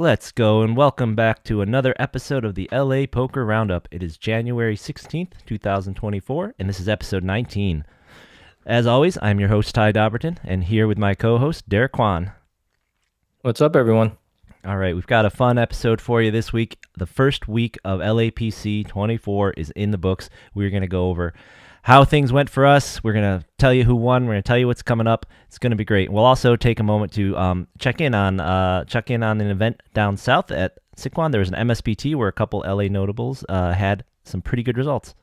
Let's go and welcome back to another episode of the LA Poker Roundup. It is January 16th, 2024, and this is episode 19. As always, I'm your host, Ty Dobberton, and here with my co-host, Derek Kwan. What's up, everyone? All right, we've got a fun episode for you this week. The first week of LAPC 24 is in the books. We're going to go over how things went for us. We're going to tell you who won. We're going to tell you what's coming up. It's going to be great. We'll also take a moment to check in on an event down south at Sycuan. There was an MSPT where a couple LA notables had some pretty good results.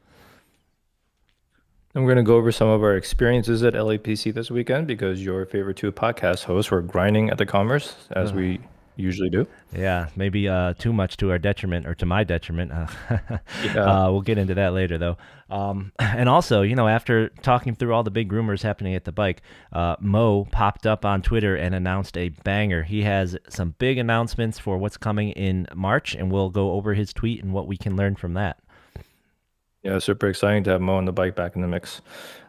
And we're going to go over some of our experiences at LAPC this weekend because your favorite two podcast hosts were grinding at the Commerce, as we usually do. Yeah, maybe too much to our detriment, or to my detriment. We'll get into that later, though. And also, after talking through all the big rumors happening at the bike, Mo popped up on Twitter and announced a banger. He has some big announcements for what's coming in March, and we'll go over his tweet and what we can learn from that. Yeah, super exciting to have Mo and the bike back in the mix.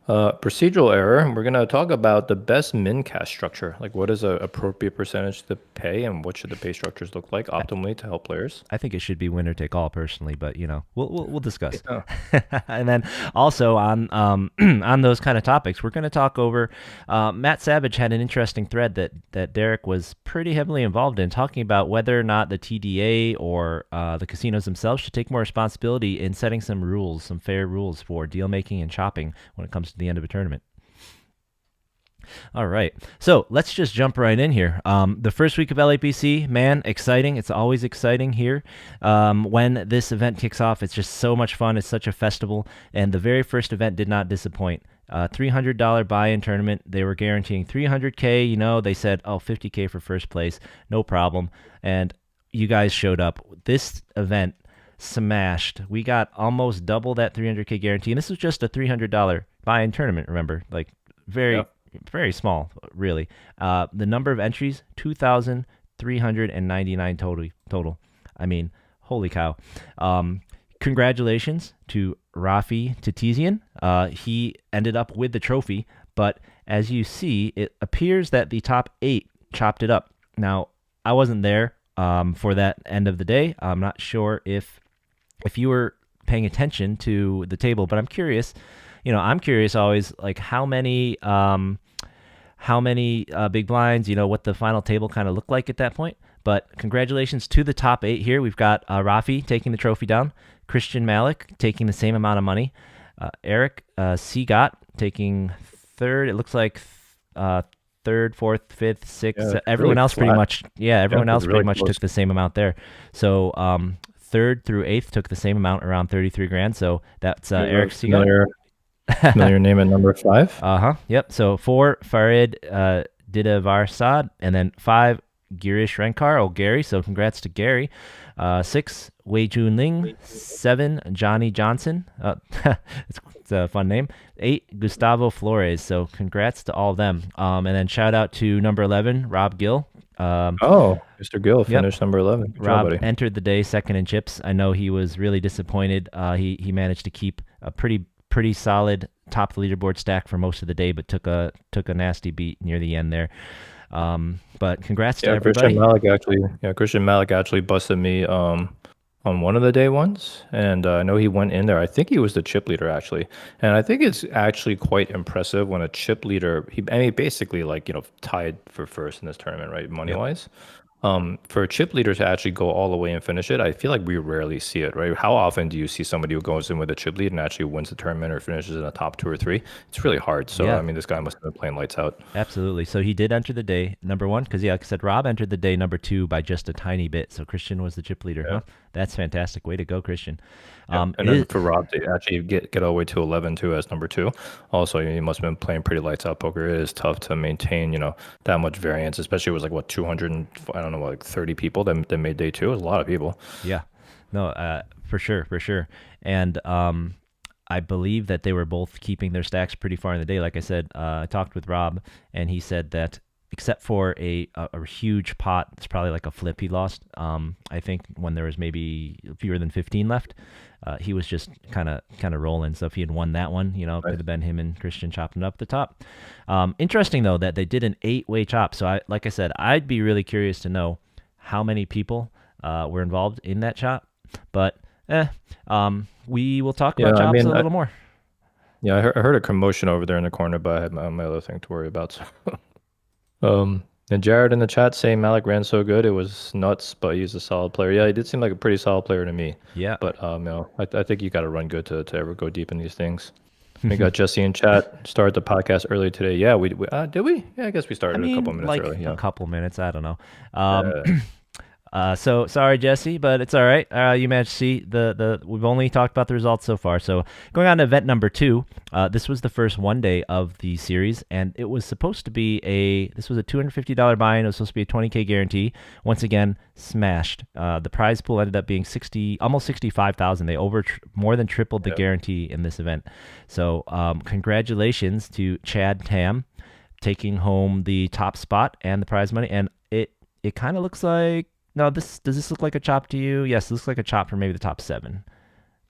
Procedural error, we're going to talk about the best min cash structure. Like, what is an appropriate percentage to pay, and what should the pay structures look like optimally to help players? I think it should be winner take all, personally, but we'll discuss. Yeah. And then also on on those kind of topics, we're going to talk over. Matt Savage had an interesting thread that Derek was pretty heavily involved in, talking about whether or not the TDA or the casinos themselves should take more responsibility in setting some rules, some fair rules for deal making and chopping when it comes to the end of a tournament. All right, so let's just jump right in here. The first week of LAPC, man, exciting. It's always exciting here. When this event kicks off, it's just so much fun. It's such a festival, and the very first event did not disappoint. $300 buy-in tournament. They were guaranteeing $300K. They said, $50K for first place, no problem. And you guys showed up. This event smashed. We got almost double that $300K guarantee, and this was just a $300 buy-in tournament, remember? Like, very small, really. The number of entries, 2,399 total. I mean, holy cow. Congratulations to Rafi Titizian. He ended up with the trophy, but as you see, it appears that the top 8 chopped it up. Now, I wasn't there for that end of the day. I'm not sure if you were paying attention to the table, but I'm curious. I'm curious always, like, how many big blinds, what the final table kind of looked like at that point. But congratulations to the top 8 here. We've got Rafi taking the trophy down, Christian Malik taking the same amount of money, Eric Seagot taking third. It looks like third, fourth, fifth, sixth. Everyone really else flat. pretty much. Yeah, everyone else really pretty much close. took the same amount there. So third through eighth took the same amount, around 33 grand. So that's Eric Seagot. Familiar name at number 5. Yep. So 4, Farid Didavarsad, and then 5, Girish Renkar, Gary. So congrats to Gary. 6, Wei Jun Ling. 7, Johnny Johnson. It's a fun name. 8, Gustavo Flores. So congrats to all of them. And then shout out to number 11, Rob Gill. Mr. Gill finished number 11. Good Rob job, buddy. entered the day second in chips. I know he was really disappointed. He managed to keep a pretty solid top of the leaderboard stack for most of the day, but took a nasty beat near the end there. But congrats to everybody. Christian Malik actually busted me on one of the day ones, and I know he went in there. I think he was the chip leader actually, and I think it's actually quite impressive when a chip leader basically tied for first in this tournament, right, money wise. For a chip leader to actually go all the way and finish it, I feel like we rarely see it, right? How often do you see somebody who goes in with a chip lead and actually wins the tournament or finishes in the top 2 or 3? It's really hard. So, Yeah. this guy must have been playing lights out. Absolutely. So he did enter the day number 1, because like I said, Rob entered the day number 2 by just a tiny bit. So Christian was the chip leader. Yeah. Huh? That's fantastic. Way to go, Christian. And then for Rob to actually get all the way to 11 too as number 2, also he must have been playing pretty lights out poker. It is tough to maintain that much variance, especially it was like 200 and, I don't know, like 30 people that made day 2. It was a lot of people. Yeah, no, for sure. And I believe that they were both keeping their stacks pretty far in the day. Like I said, I talked with Rob, and he said that except for a huge pot, it's probably like a flip he lost. I think when there was maybe fewer than 15 left, he was just kind of rolling. So if he had won that one, it could have been him and Christian chopping up the top. Interesting though that they did an 8-way chop. So like I said, I'd be really curious to know how many people were involved in that chop, but we will talk Yeah, about I chops mean, a little more. yeah, I heard a commotion over there in the corner, but I had my other thing to worry about. So. And Jared in the chat saying Malik ran so good, it was nuts, but he's a solid player. Yeah, he did seem like a pretty solid player to me. Yeah. But I think you got to run good to ever go deep in these things. We got Jesse in chat. Started the podcast early today. Yeah, we did we? Yeah, I guess we I started a couple mean, minutes like early. a Yeah. couple minutes. I don't know. Uh, So sorry, Jesse, but it's all right. You managed to see the. We've only talked about the results so far. So going on to event number 2. This was the first one day of the series, and it was supposed to be a. This was a $250 buy-in. It was supposed to be a 20K guarantee. Once again, smashed. The prize pool ended up being almost 65,000. They more than tripled the guarantee in this event. So congratulations to Chad Tam, taking home the top spot and the prize money. And it kind of looks like. No, does this look like a chop to you? Yes, it looks like a chop for maybe the top 7.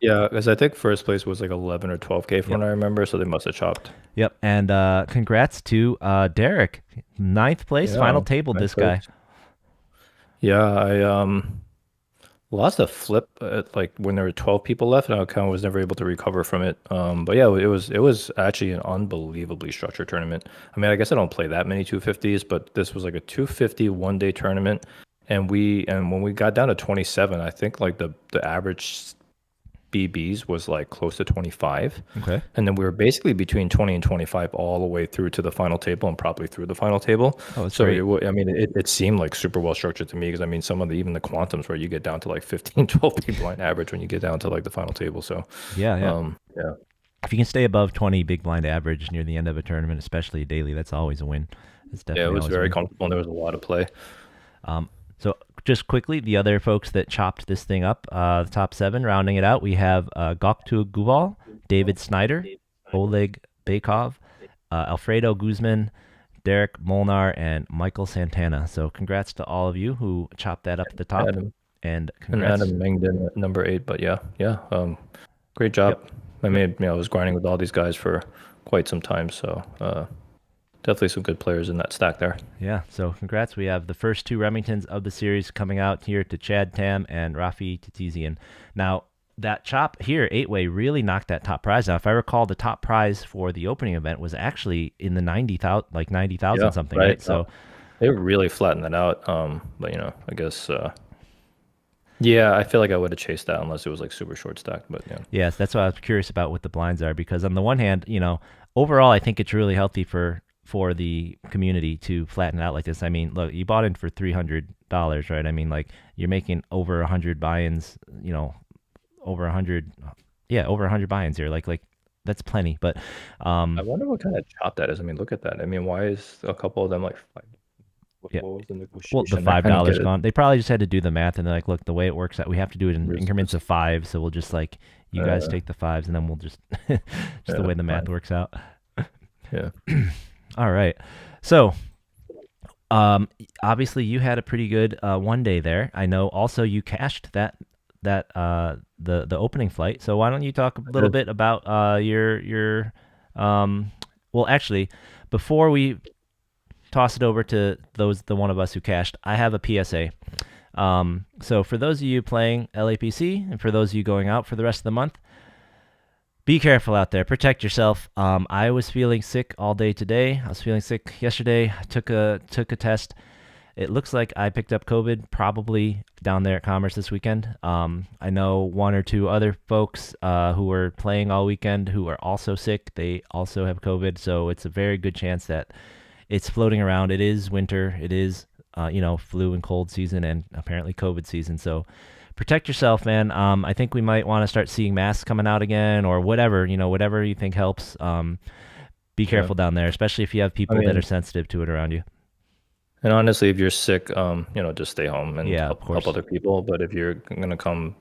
yeah, because I think first place was like 11 or 12K from Yep. what I remember, so they must have chopped. Yep. And congrats to Derek, 9th place, Yeah, final table. nice This guy. place. Yeah, I lost a flip like when there were 12 people left, and I kind of was never able to recover from it. But yeah, it was actually an unbelievably structured tournament. I mean, I guess I don't play that many 250s, but this was like a 250 one-day tournament, and when we got down to 27, I think like the average BBs was like close to 25. Okay. And then we were basically between 20 and 25 all the way through to the final table and probably through the final table. Oh, that's So great. I mean, it seemed like super well structured to me because I mean, some of even the quantums where you get down to like 15, 12 big blind average when you get down to like the final table. So, Yeah, yeah. yeah. If you can stay above 20 big blind average near the end of a tournament, especially daily, that's always a win. It's Yeah, definitely it was always a very win. comfortable and there was a lot of play. So just quickly, the other folks that chopped this thing up, the top 7, rounding it out, we have Goktu Guval, David Snyder, Oleg Bakov, Alfredo Guzman, Derek Molnar, and Michael Santana. So congrats to all of you who chopped that up at the top. Adam, And and congrats. Adam Mengden at number 8, but yeah, great job. Yep. I mean, I was grinding with all these guys for quite some time, so definitely some good players in that stack there. Yeah, so congrats. We have the first 2 Remingtons of the series coming out here to Chad Tam and Rafi Titizian. Now, that chop here, 8-way, really knocked that top prize. Now, if I recall, the top prize for the opening event was actually in the 90,000, like 90,000 something, right? So it really flattened that out. But I guess yeah, I feel like I would have chased that unless it was like super short stacked. But yeah. yes, that's what I was curious about what the blinds are, because on the one hand, overall, I think it's really healthy for the community to flatten out like this. I mean, look, you bought in for $300, right? I mean, like, you're making over 100 buy-ins, over 100, over 100 buy-ins here. Like that's plenty. But I wonder what kind of chop that is. I mean, look at that. I mean, why is a couple of them like what Yeah. was the Well, negotiation? the I don't $5 get it. gone. They probably just had to do the math, and they're like, look, the way it works out, we have to do it in Risk- increments of 5. So we'll just like, you guys take the 5s, and then we'll just just the way the math fine. works out. Yeah. All right. So, obviously you had a pretty good one day there. I know also you cashed that the opening flight. So why don't you talk a little bit about your well, actually, before we toss it over to the one of us who cashed, I have a PSA. So for those of you playing LAPC and for those of you going out for the rest of the month, be careful out there. Protect yourself. I was feeling sick all day today. I was feeling sick yesterday. I took a test. It looks like I picked up COVID probably down there at Commerce this weekend. I know 1 or 2 other folks who were playing all weekend who are also sick. They also have COVID, so it's a very good chance that it's floating around. It is winter. It is flu and cold season, and apparently COVID season. So protect yourself, man. I think we might want to start seeing masks coming out again, or whatever you think helps. Be careful down there, especially if you have people that are sensitive to it around you. And honestly, if you're sick, just stay home and Yeah, of help course. other people. But if you're gonna come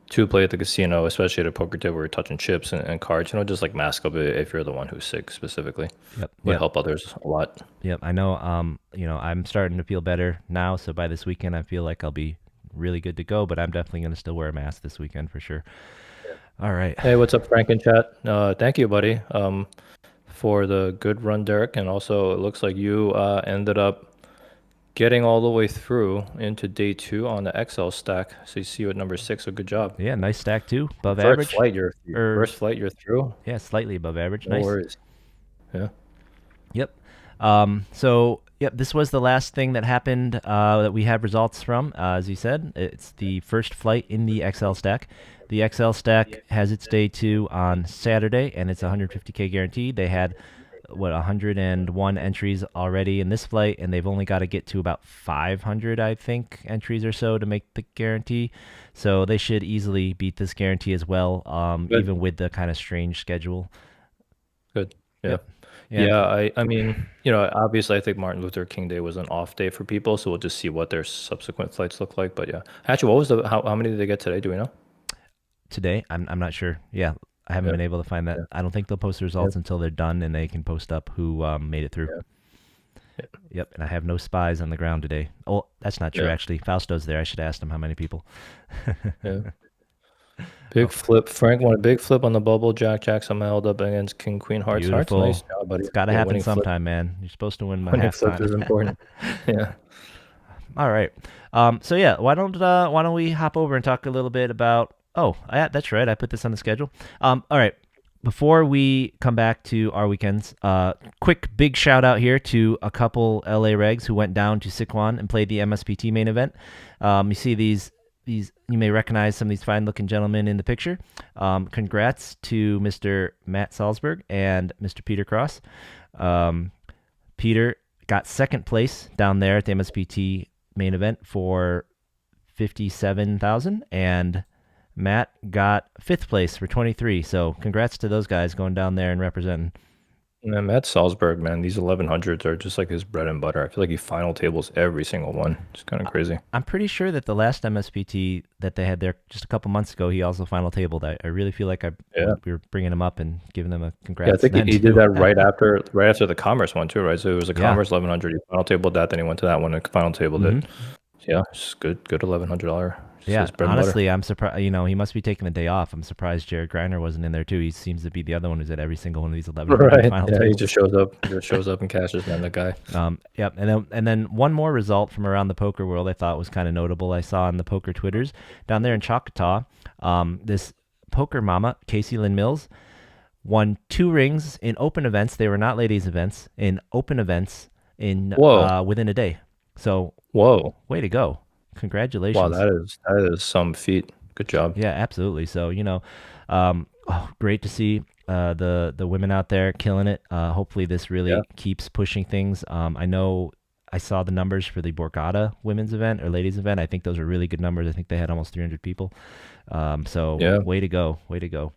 to play at the casino, especially at a poker table where you're touching chips and cards, just like mask up if you're the one who's sick specifically. Yep. Would Yep. help others a lot. Yep. I know. I'm starting to feel better now, so by this weekend, I feel like I'll be really good to go. But I'm definitely gonna still wear a mask this weekend for sure. All right. Hey, what's up, Frank in chat? Thank you, buddy, for the good run, Derek. And also, it looks like you ended up getting all the way through into day 2 on the XL stack. So you see you at number 6. So good job. Yeah, nice stack too. Above First average. flight, you're Or first flight, you're through. yeah, slightly above average. No Nice. worries. Yeah. Yep. So, yep, this was the last thing that happened that we have results from. As you said, it's the first flight in the XL stack. The XL stack has its day 2 on Saturday, and it's 150K guaranteed. They had, 101 entries already in this flight, and they've only got to get to about 500, I think, entries or so to make the guarantee. So they should easily beat this guarantee as well, Good. even with the kind of strange schedule. Good. Yeah. Yep. Yeah, I mean, obviously I think Martin Luther King Day was an off day for people, so we'll just see what their subsequent flights look like. But yeah. Actually, what was how many did they get today? Do we know? Today, I'm not sure. Yeah, I haven't Yeah. been able to find that. Yeah. I don't think they'll post the Yeah. results until they're done and they can post up who made it through. Yeah. Yeah. Yep, and I have no spies on the ground today. Oh, that's not true Yeah. actually. Fausto's there. I should ask him how many people. Yeah. Big flip. Frank won a big flip on the bubble. Jack somehow held up against King Queen Hearts. Hearts, Beautiful. nice job, buddy. It's got to Yeah, happen winning flip. sometime, man. You're supposed to win by Winning half flips time. is important. Yeah. All right. So yeah, why don't we hop over and talk a little bit about? Oh, yeah, that's right. I put this on the schedule. All right. Before we come back to our weekends, quick big shout out here to a couple LA regs who went down to Siquan and played the MSPT main event. You see these you may recognize some of these fine looking gentlemen in the picture. Congrats to Mr. Matt Salzberg and Mr. Peter Cross. Peter got second place down there at the MSPT main event for 57,000, and Matt got fifth place for 23. So congrats to those guys going down there and representing. Yeah, Matt Salzberg, man, these 1100s are just like his bread and butter. I feel like he final tables every single one. It's kind of crazy. I'm pretty sure that the last MSPT that they had there just a couple months ago, he also final tabled. I really feel like we were bringing him up and giving them a congrats. Yeah, I think then, he too. did that right after the Commerce one too, right? So it was a Yeah. Commerce 1100. He final tabled that, then he went to that one and final tabled it. Yeah, it's good $1,100. Yeah, His bread and butter. honestly, I'm surprised. He must be taking the day off. I'm surprised Jared Greiner wasn't in there too. He seems to be the other one who's at every single one of these 11 Right. final Yeah, he tables. just shows up. Just shows up and cashes, man. That guy. Yep. And then one more result from around the poker world I thought was kind of notable. I saw on the poker Twitters down there in Choctaw. This poker mama, Casey Lynn Mills, won 2 rings in open events. They were not ladies events, in open events in Whoa. within a day. So Whoa. way to go. Congratulations. Wow, that is some feat. Good job. Yeah, absolutely. So great to see the women out there killing it. Hopefully, this really keeps pushing things. I know I saw the numbers for the Borgata women's event or ladies event. I think those are really good numbers. I think they had almost 300 people. Way to go, way to go.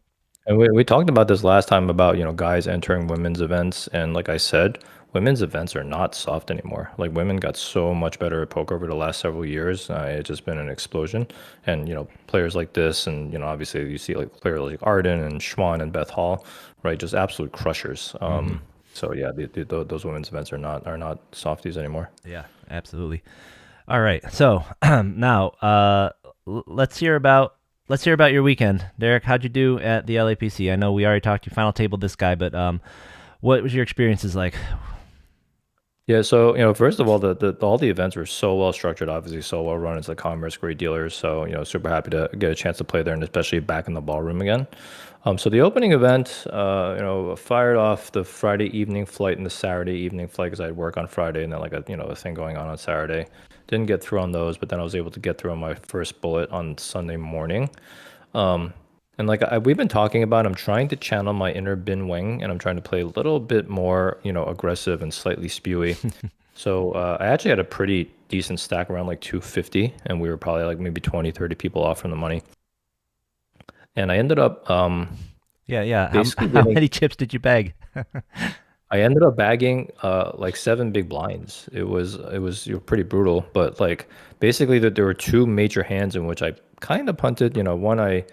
And we talked about this last time about, guys entering women's events. And like I said, women's events are not soft anymore. Like women got so much better at poker over the last several years. It's just been an explosion. And, players like this and, obviously you see like players like Arden and Schwann and Beth Hall, right? Just absolute crushers. So yeah, those women's events are not softies anymore. Yeah, absolutely. All right. So now let's hear about your weekend. Derek, how'd you do at the LAPC? I know we already talked, you final tabled this guy, but what was your experiences like? Yeah, so first of all, all the events were so well structured, obviously so well run. It's like Commerce, great dealers. So super happy to get a chance to play there, and especially back in the ballroom again. So the opening event, fired off the Friday evening flight and the Saturday evening flight because I had work on Friday and then like a thing going on Saturday. Didn't get through on those, but then I was able to get through on my first bullet on Sunday morning. And like we've been talking about, I'm trying to channel my inner Bin Wing, and I'm trying to play a little bit more, aggressive and slightly spewy. So I actually had a pretty decent stack around like 250, and we were probably like maybe 20, 30 people off from the money. And I ended up, Yeah. How many chips did you bag? I ended up bagging like 7 big blinds. It was pretty brutal, but like basically there were 2 major hands in which I kind of punted. One I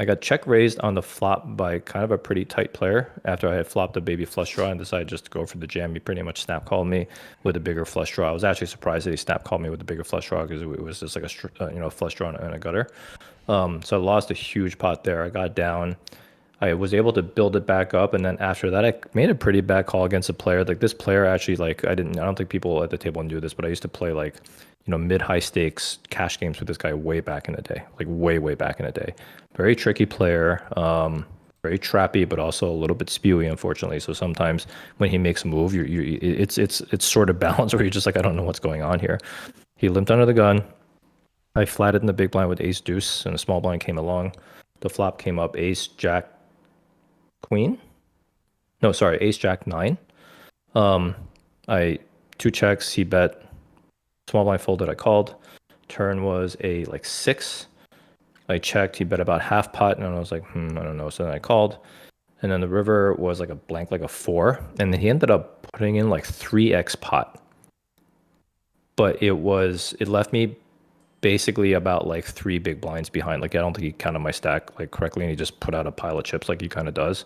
got check raised on the flop by kind of a pretty tight player after I had flopped a baby flush draw and decided just to go for the jam. He pretty much snap called me with a bigger flush draw. I was actually surprised that he snap called me with a bigger flush draw because it was just like a flush draw and a gutter. So I lost a huge pot there. I got down. I was able to build it back up, and then after that, I made a pretty bad call against a player. Like this player actually, like I don't think people at the table knew this, but I used to play like, mid-high stakes cash games with this guy way back in the day, like way back in the day. Very tricky player, very trappy, but also a little bit spewy, unfortunately. So sometimes when he makes a move, it's sort of balanced where you're just like, I don't know what's going on here. He limped under the gun. I flatted in the big blind with ace deuce, and the small blind came along. The flop came up ace jack queen. No, sorry, ace jack nine. Um, I two checks. He bet. Small blind folded. I called. Turn was a like six. I checked. He bet about half pot, and I was like, I don't know. So then I called, and then the river was like a blank, like a four, and then he ended up putting in like 3x pot. But it left me basically about like three big blinds behind. Like I don't think he counted my stack like correctly, and he just put out a pile of chips like he kind of does.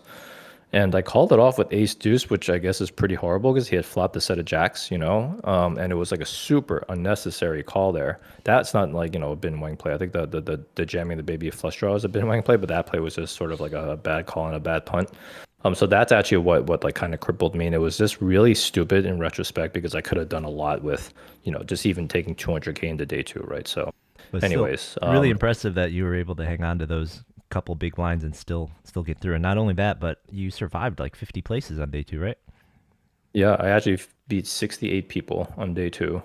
And I called it off with ace deuce, which I guess is pretty horrible because he had flopped a set of jacks, and it was like a super unnecessary call there. That's not like, a bin wang play. I think the jamming the baby flush draw is a bin wang play, but that play was just sort of like a bad call and a bad punt. So that's actually what like kind of crippled me. And it was just really stupid in retrospect because I could have done a lot with, just even taking 200K into day two, right? So But anyways, still, really impressive that you were able to hang on to those couple big blinds and still get through. And not only that, but you survived like 50 places on day two, right? yeah, I actually beat 68 people on day two.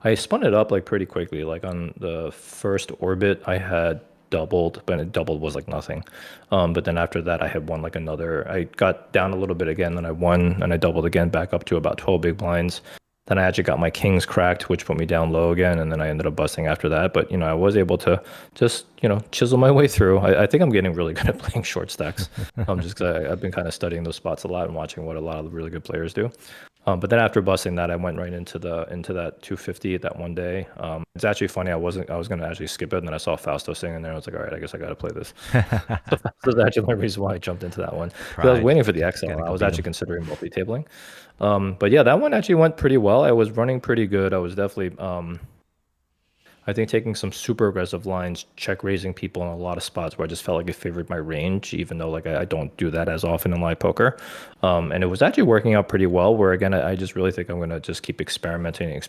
I spun it up like pretty quickly. Like on the first orbit, I had doubled, but it doubled was like nothing. But then after that, I had won like another. I got down a little bit again, then I won, and I doubled again, back up to about 12 big blinds. Then I actually got my kings cracked, which put me down low again, and then I ended up busting after that. But I was able to just chisel my way through. I think I'm getting really good at playing short stacks. Just because I've been kind of studying those spots a lot and watching what a lot of really good players do. But then after busting that, I went right into that 250 that one day. It's actually funny. I was going to actually skip it, and then I saw Fausto sitting there. I was like, all right, I guess I got to play this. So that's actually the reason why I jumped into that one. Because I was waiting for the XL. I was actually considering multi-tabling. But yeah, that one actually went pretty well. I was running pretty good. I was definitely, I think, taking some super aggressive lines, check raising people in a lot of spots where I just felt like it favored my range, even though like I don't do that as often in live poker. And it was actually working out pretty well. Where again, I just really think I'm gonna just keep experimenting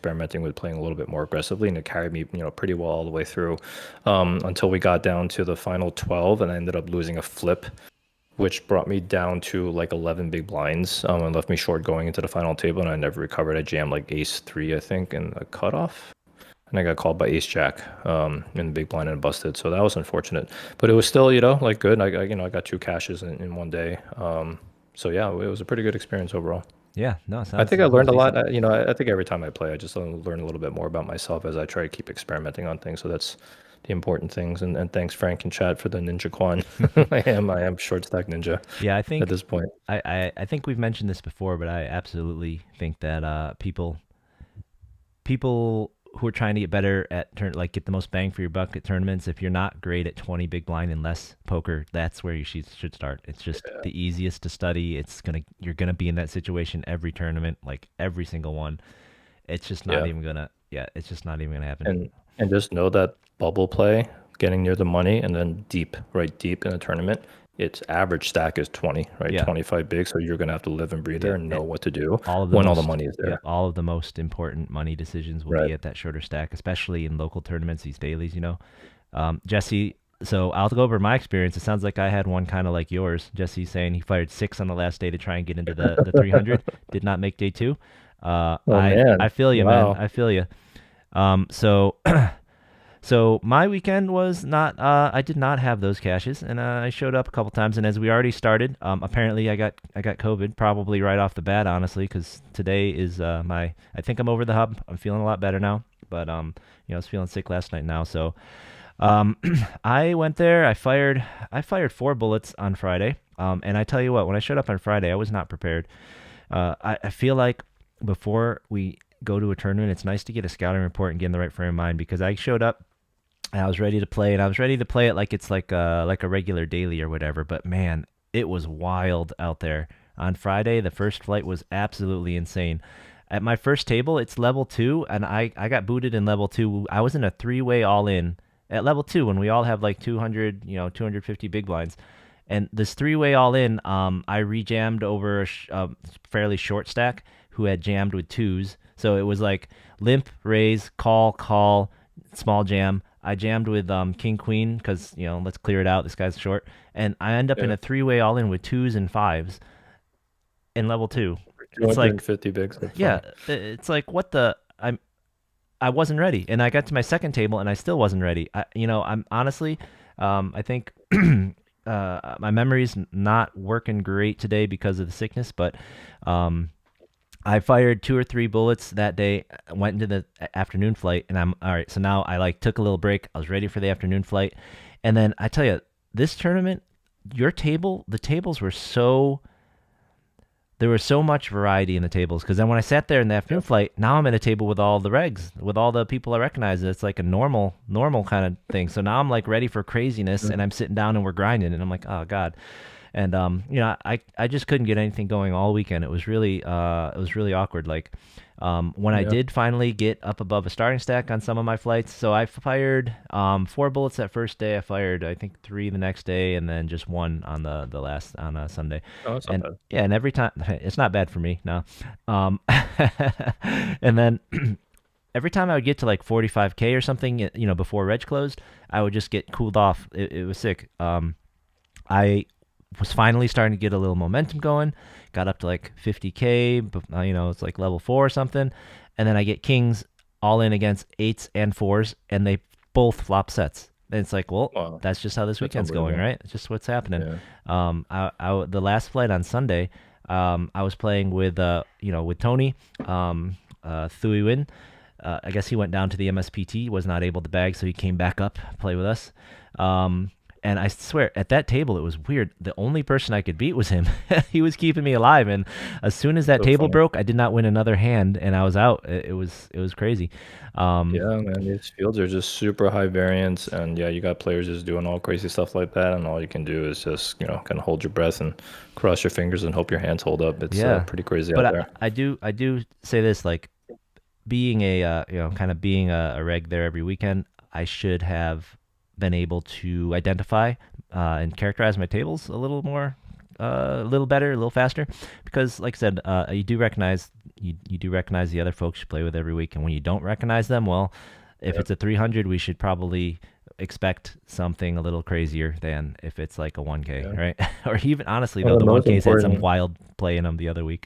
with playing a little bit more aggressively, and it carried me, pretty well all the way through, until we got down to the final 12, and I ended up losing a flip, which brought me down to like 11 big blinds, and left me short going into the final table, and I never recovered. I jammed like ace three, I think, in the cutoff, and I got called by ace jack in the big blind and busted. So that was unfortunate, but it was still, like good. I got two cashes in one day. So yeah, it was a pretty good experience overall. Yeah, no, I think I learned a lot. I think every time I play, I just learn a little bit more about myself as I try to keep experimenting on things. So that's the important things. And thanks Frank and Chad for the ninja quan. I am short stack ninja. Yeah, I think at this point. I think we've mentioned this before, but I absolutely think that people who are trying to get better at get the most bang for your buck at tournaments, if you're not great at 20 big blind and less poker, that's where you should start. It's just the easiest to study. You're gonna be in that situation every tournament, like every single one. It's just not even gonna it's just not even gonna happen. And just know that bubble play, getting near the money, and then deep in a tournament, its average stack is 20, right? Yeah. 25 big. So you're going to have to live and breathe there and know what to do all the money is there. Yeah, all of the most important money decisions will be at that shorter stack, especially in local tournaments, these dailies, Jesse, so I'll go over my experience. It sounds like I had one kind of like yours. Jesse's saying he fired 6 on the last day to try and get into the 300. Did not make day two. Man. I feel you, Wow. man. I feel you. So my weekend was not. I did not have those caches, and I showed up a couple times. And as we already started, apparently I got COVID probably right off the bat, honestly, because today is I think I'm over the hump. I'm feeling a lot better now, but I was feeling sick last night now. So I went there. I fired 4 bullets on Friday. And I tell you what, when I showed up on Friday, I was not prepared. I feel like before we go to a tournament, it's nice to get a scouting report and get in the right frame of mind, because I showed up and I was ready to play, and I was ready to play it like it's like a regular daily or whatever. But man, it was wild out there on Friday. The first flight was absolutely insane. At my first table, it's level 2, and I got booted in level 2. I was in a 3-way all in at level 2 when we all have like 200, 250 big blinds. And this three-way all in, I rejammed over a fairly short stack who had jammed with twos. So it was like limp, raise, call, call, small jam. I jammed with king queen because let's clear it out. This guy's short, and I end up in Yeah. a three-way all in with twos and fives in level two. It's like 250 bigs. That's yeah, funny. it's like what the I wasn't ready, and I got to my second table, and I still wasn't ready. I'm honestly, I think my memory's not working great today because of the sickness, but I fired two or three bullets that day. Went into the afternoon flight, and I'm all right. So now I like took a little break. I was ready for the afternoon flight, and then I tell you, this tournament, the tables were so there was so much variety in the tables because then when I sat there in the afternoon flight, now I'm at a table with all the regs, with all the people I recognize. It's like a normal kind of thing. So now I'm like ready for craziness, Yeah. and I'm sitting down and we're grinding, and I'm like, oh god. And I just couldn't get anything going all weekend. It was really awkward. Like when I Yeah. did finally get up above a starting stack on some of my flights, so I fired four bullets that first day. I fired I think three the next day, and then just one on the last on a Sunday. Oh, that's not And bad. yeah, and every time it's not bad for me. No, and then every time I would get to like 45K or something, before Reg closed, I would just get cooled off. It was sick. I was finally starting to get a little momentum going. Got up to like 50K, but it's like level four or something, and then I get kings all in against eights and fours, and they both flop sets. And it's like, well, Wow. that's just how this That's weekend's going, unbelievable. right? It's just what's happening. Yeah. The last flight on Sunday, I was playing with Tony, Thuy Win. I guess he went down to the MSPT, was not able to bag, so he came back up, play with us. Um, and I swear, at that table, it was weird. The only person I could beat was him. He was keeping me alive, and as soon as that So table funny. broke, I did not win another hand, and I was out. It was crazy. Um, Yeah, man, these fields are just super high variance, and yeah, you got players just doing all crazy stuff like that, and all you can do is just, kind of hold your breath and cross your fingers and hope your hands hold up. It's yeah, pretty crazy but out I, there. I do say this, like being kind of being a reg there every weekend, I should have been able to identify and characterize my tables a little more, a little better, a little faster, because like I said, you do recognize the other folks you play with every week, and when you don't recognize them, well, if Yeah, it's a 300, we should probably expect something a little crazier than if it's like a 1K, yeah. right? Or even honestly One though, of the the most 1Ks had some important. wild play in them the other week.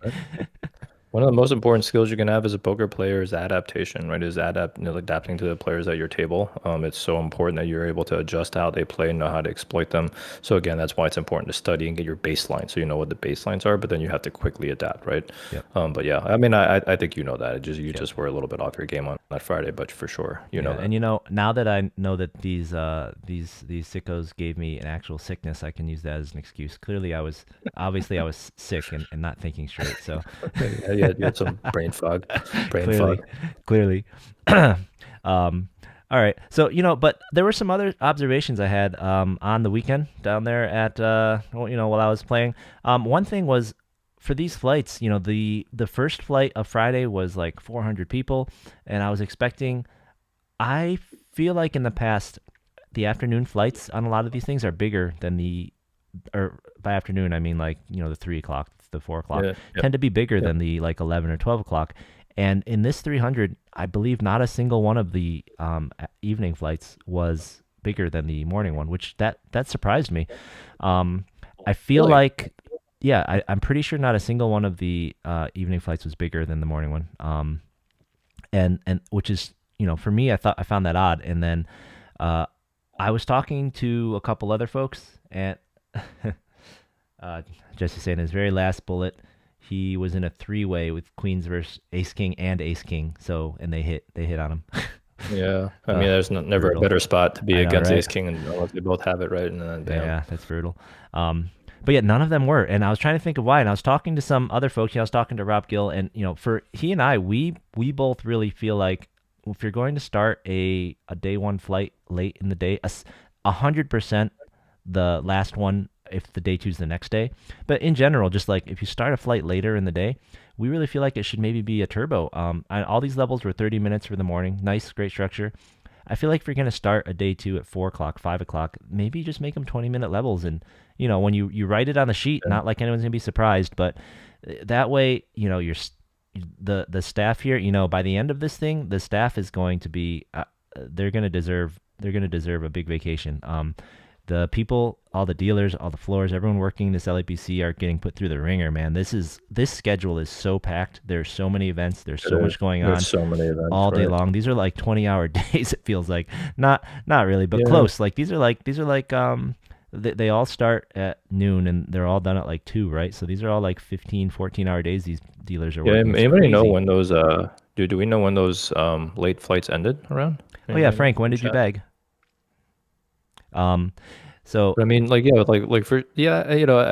One of the most important skills you can have as a poker player is adaptation, right? Adapting to the players at your table. It's so important that you're able to adjust how they play and know how to exploit them. So again, that's why it's important to study and get your baseline, so you know what the baselines are. But then you have to quickly adapt, right? Yep. But yeah, I mean, I think you know that. You Yep. just were a little bit off your game on that Friday, but for sure, you know Yeah, that. and now that I know that these sickos gave me an actual sickness, I can use that as an excuse. Clearly, I was sick and not thinking straight. So Yeah, you had some brain fog, brain clearly, fog. clearly. All right. So but there were some other observations I had on the weekend down there at while I was playing. One thing was for these flights, the first flight of Friday was like 400 people, and I was expecting. I feel like in the past, the afternoon flights on a lot of these things are bigger than or by afternoon I mean like the 3 o'clock, the 4 o'clock Yeah, yep, tend to be bigger yep. than the like 11 or 12 o'clock. And in this 300, I believe not a single one of the evening flights was bigger than the morning one, which that surprised me. Um, I feel Really? like yeah, I'm pretty sure not a single one of the evening flights was bigger than the morning one. And which is for me, I found that odd. And then uh, I was talking to a couple other folks, and uh, Jesse saying his very last bullet, he was in a three-way with queens versus ace king and ace king. So and they hit on him. Yeah, I mean, uh, there's never a Brutal. better spot to be I know, against right? Ace King unless they both have it right, and then bam. Yeah, that's brutal. But yeah, none of them were, and I was trying to think of why. And I was talking to some other folks. I was talking to Rob Gill, and for he and I, we both really feel like if you're going to start a day one flight late in the day, 100% the last one if the day two's the next day. But in general, just like if you start a flight later in the day, we really feel like it should maybe be a turbo. All these levels were 30 minutes for the morning. Nice, great structure. I feel like if you're gonna start a day two at 4 o'clock, 5 o'clock, maybe just make them 20-minute levels, and when you write it on the sheet, Yeah. not like anyone's gonna be surprised, but that way, the staff here, by the end of this thing, the staff is going to be they're gonna deserve a big vacation. The people, all the dealers, all the floors, everyone working this LAPC are getting put through the ringer, man. This schedule is so packed. There's so many events. There's It so is. much going There's on so many events, all day right? long. These are like 20-hour days. It feels like not really, but Yeah. close. Like they all start at noon and they're all done at like 2, right? So these are all like 15, 14-hour days these dealers are Yeah. working. It's Anybody know crazy. when those do we know when those late flights ended around? Oh yeah, Anybody know Frank, when in did you chat? bag? Um, so But I mean, like, yeah, like for, yeah,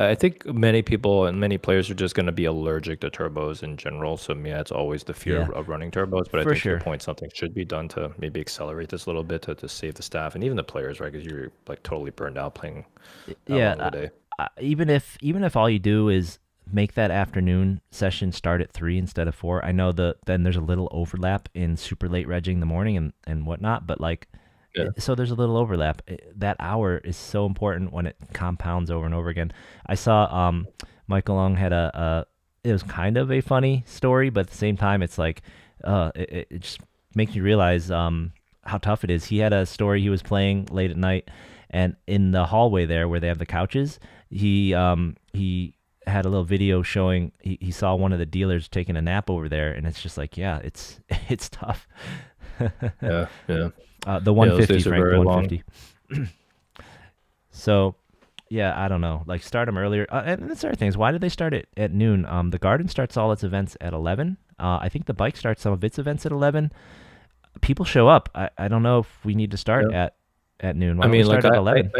I think many people and many players are just going to be allergic to turbos in general. So, yeah, it's always the fear yeah, of running turbos. But I for think to your sure. point, something should be done to maybe accelerate this a little bit to save the staff and even the players, right? Because you're like totally burned out playing that Yeah, long of a day. even if all you do is make that afternoon session start at 3 instead of 4, I know then there's a little overlap in super late regging in the morning and whatnot, but like, Yeah. so there's a little overlap. That hour is so important when it compounds over and over again. I saw Michael Long had it was kind of a funny story, but at the same time, it's like it just makes you realize how tough it is. He had a story. He was playing late at night, and in the hallway there where they have the couches, he had a little video showing he saw one of the dealers taking a nap over there, and it's just like, yeah, it's it's tough. Yeah. Yeah. The Yeah. Those 150, days are Frank, the very long. 150. So, yeah, I don't know. Like, start them earlier. And that's the other thing is, why did they start it at noon? The Garden starts all its events at 11. I think the Bike starts some of its events at 11. People show up. I don't know if we need to start Yeah. at noon. Why I don't we mean, like start at 11?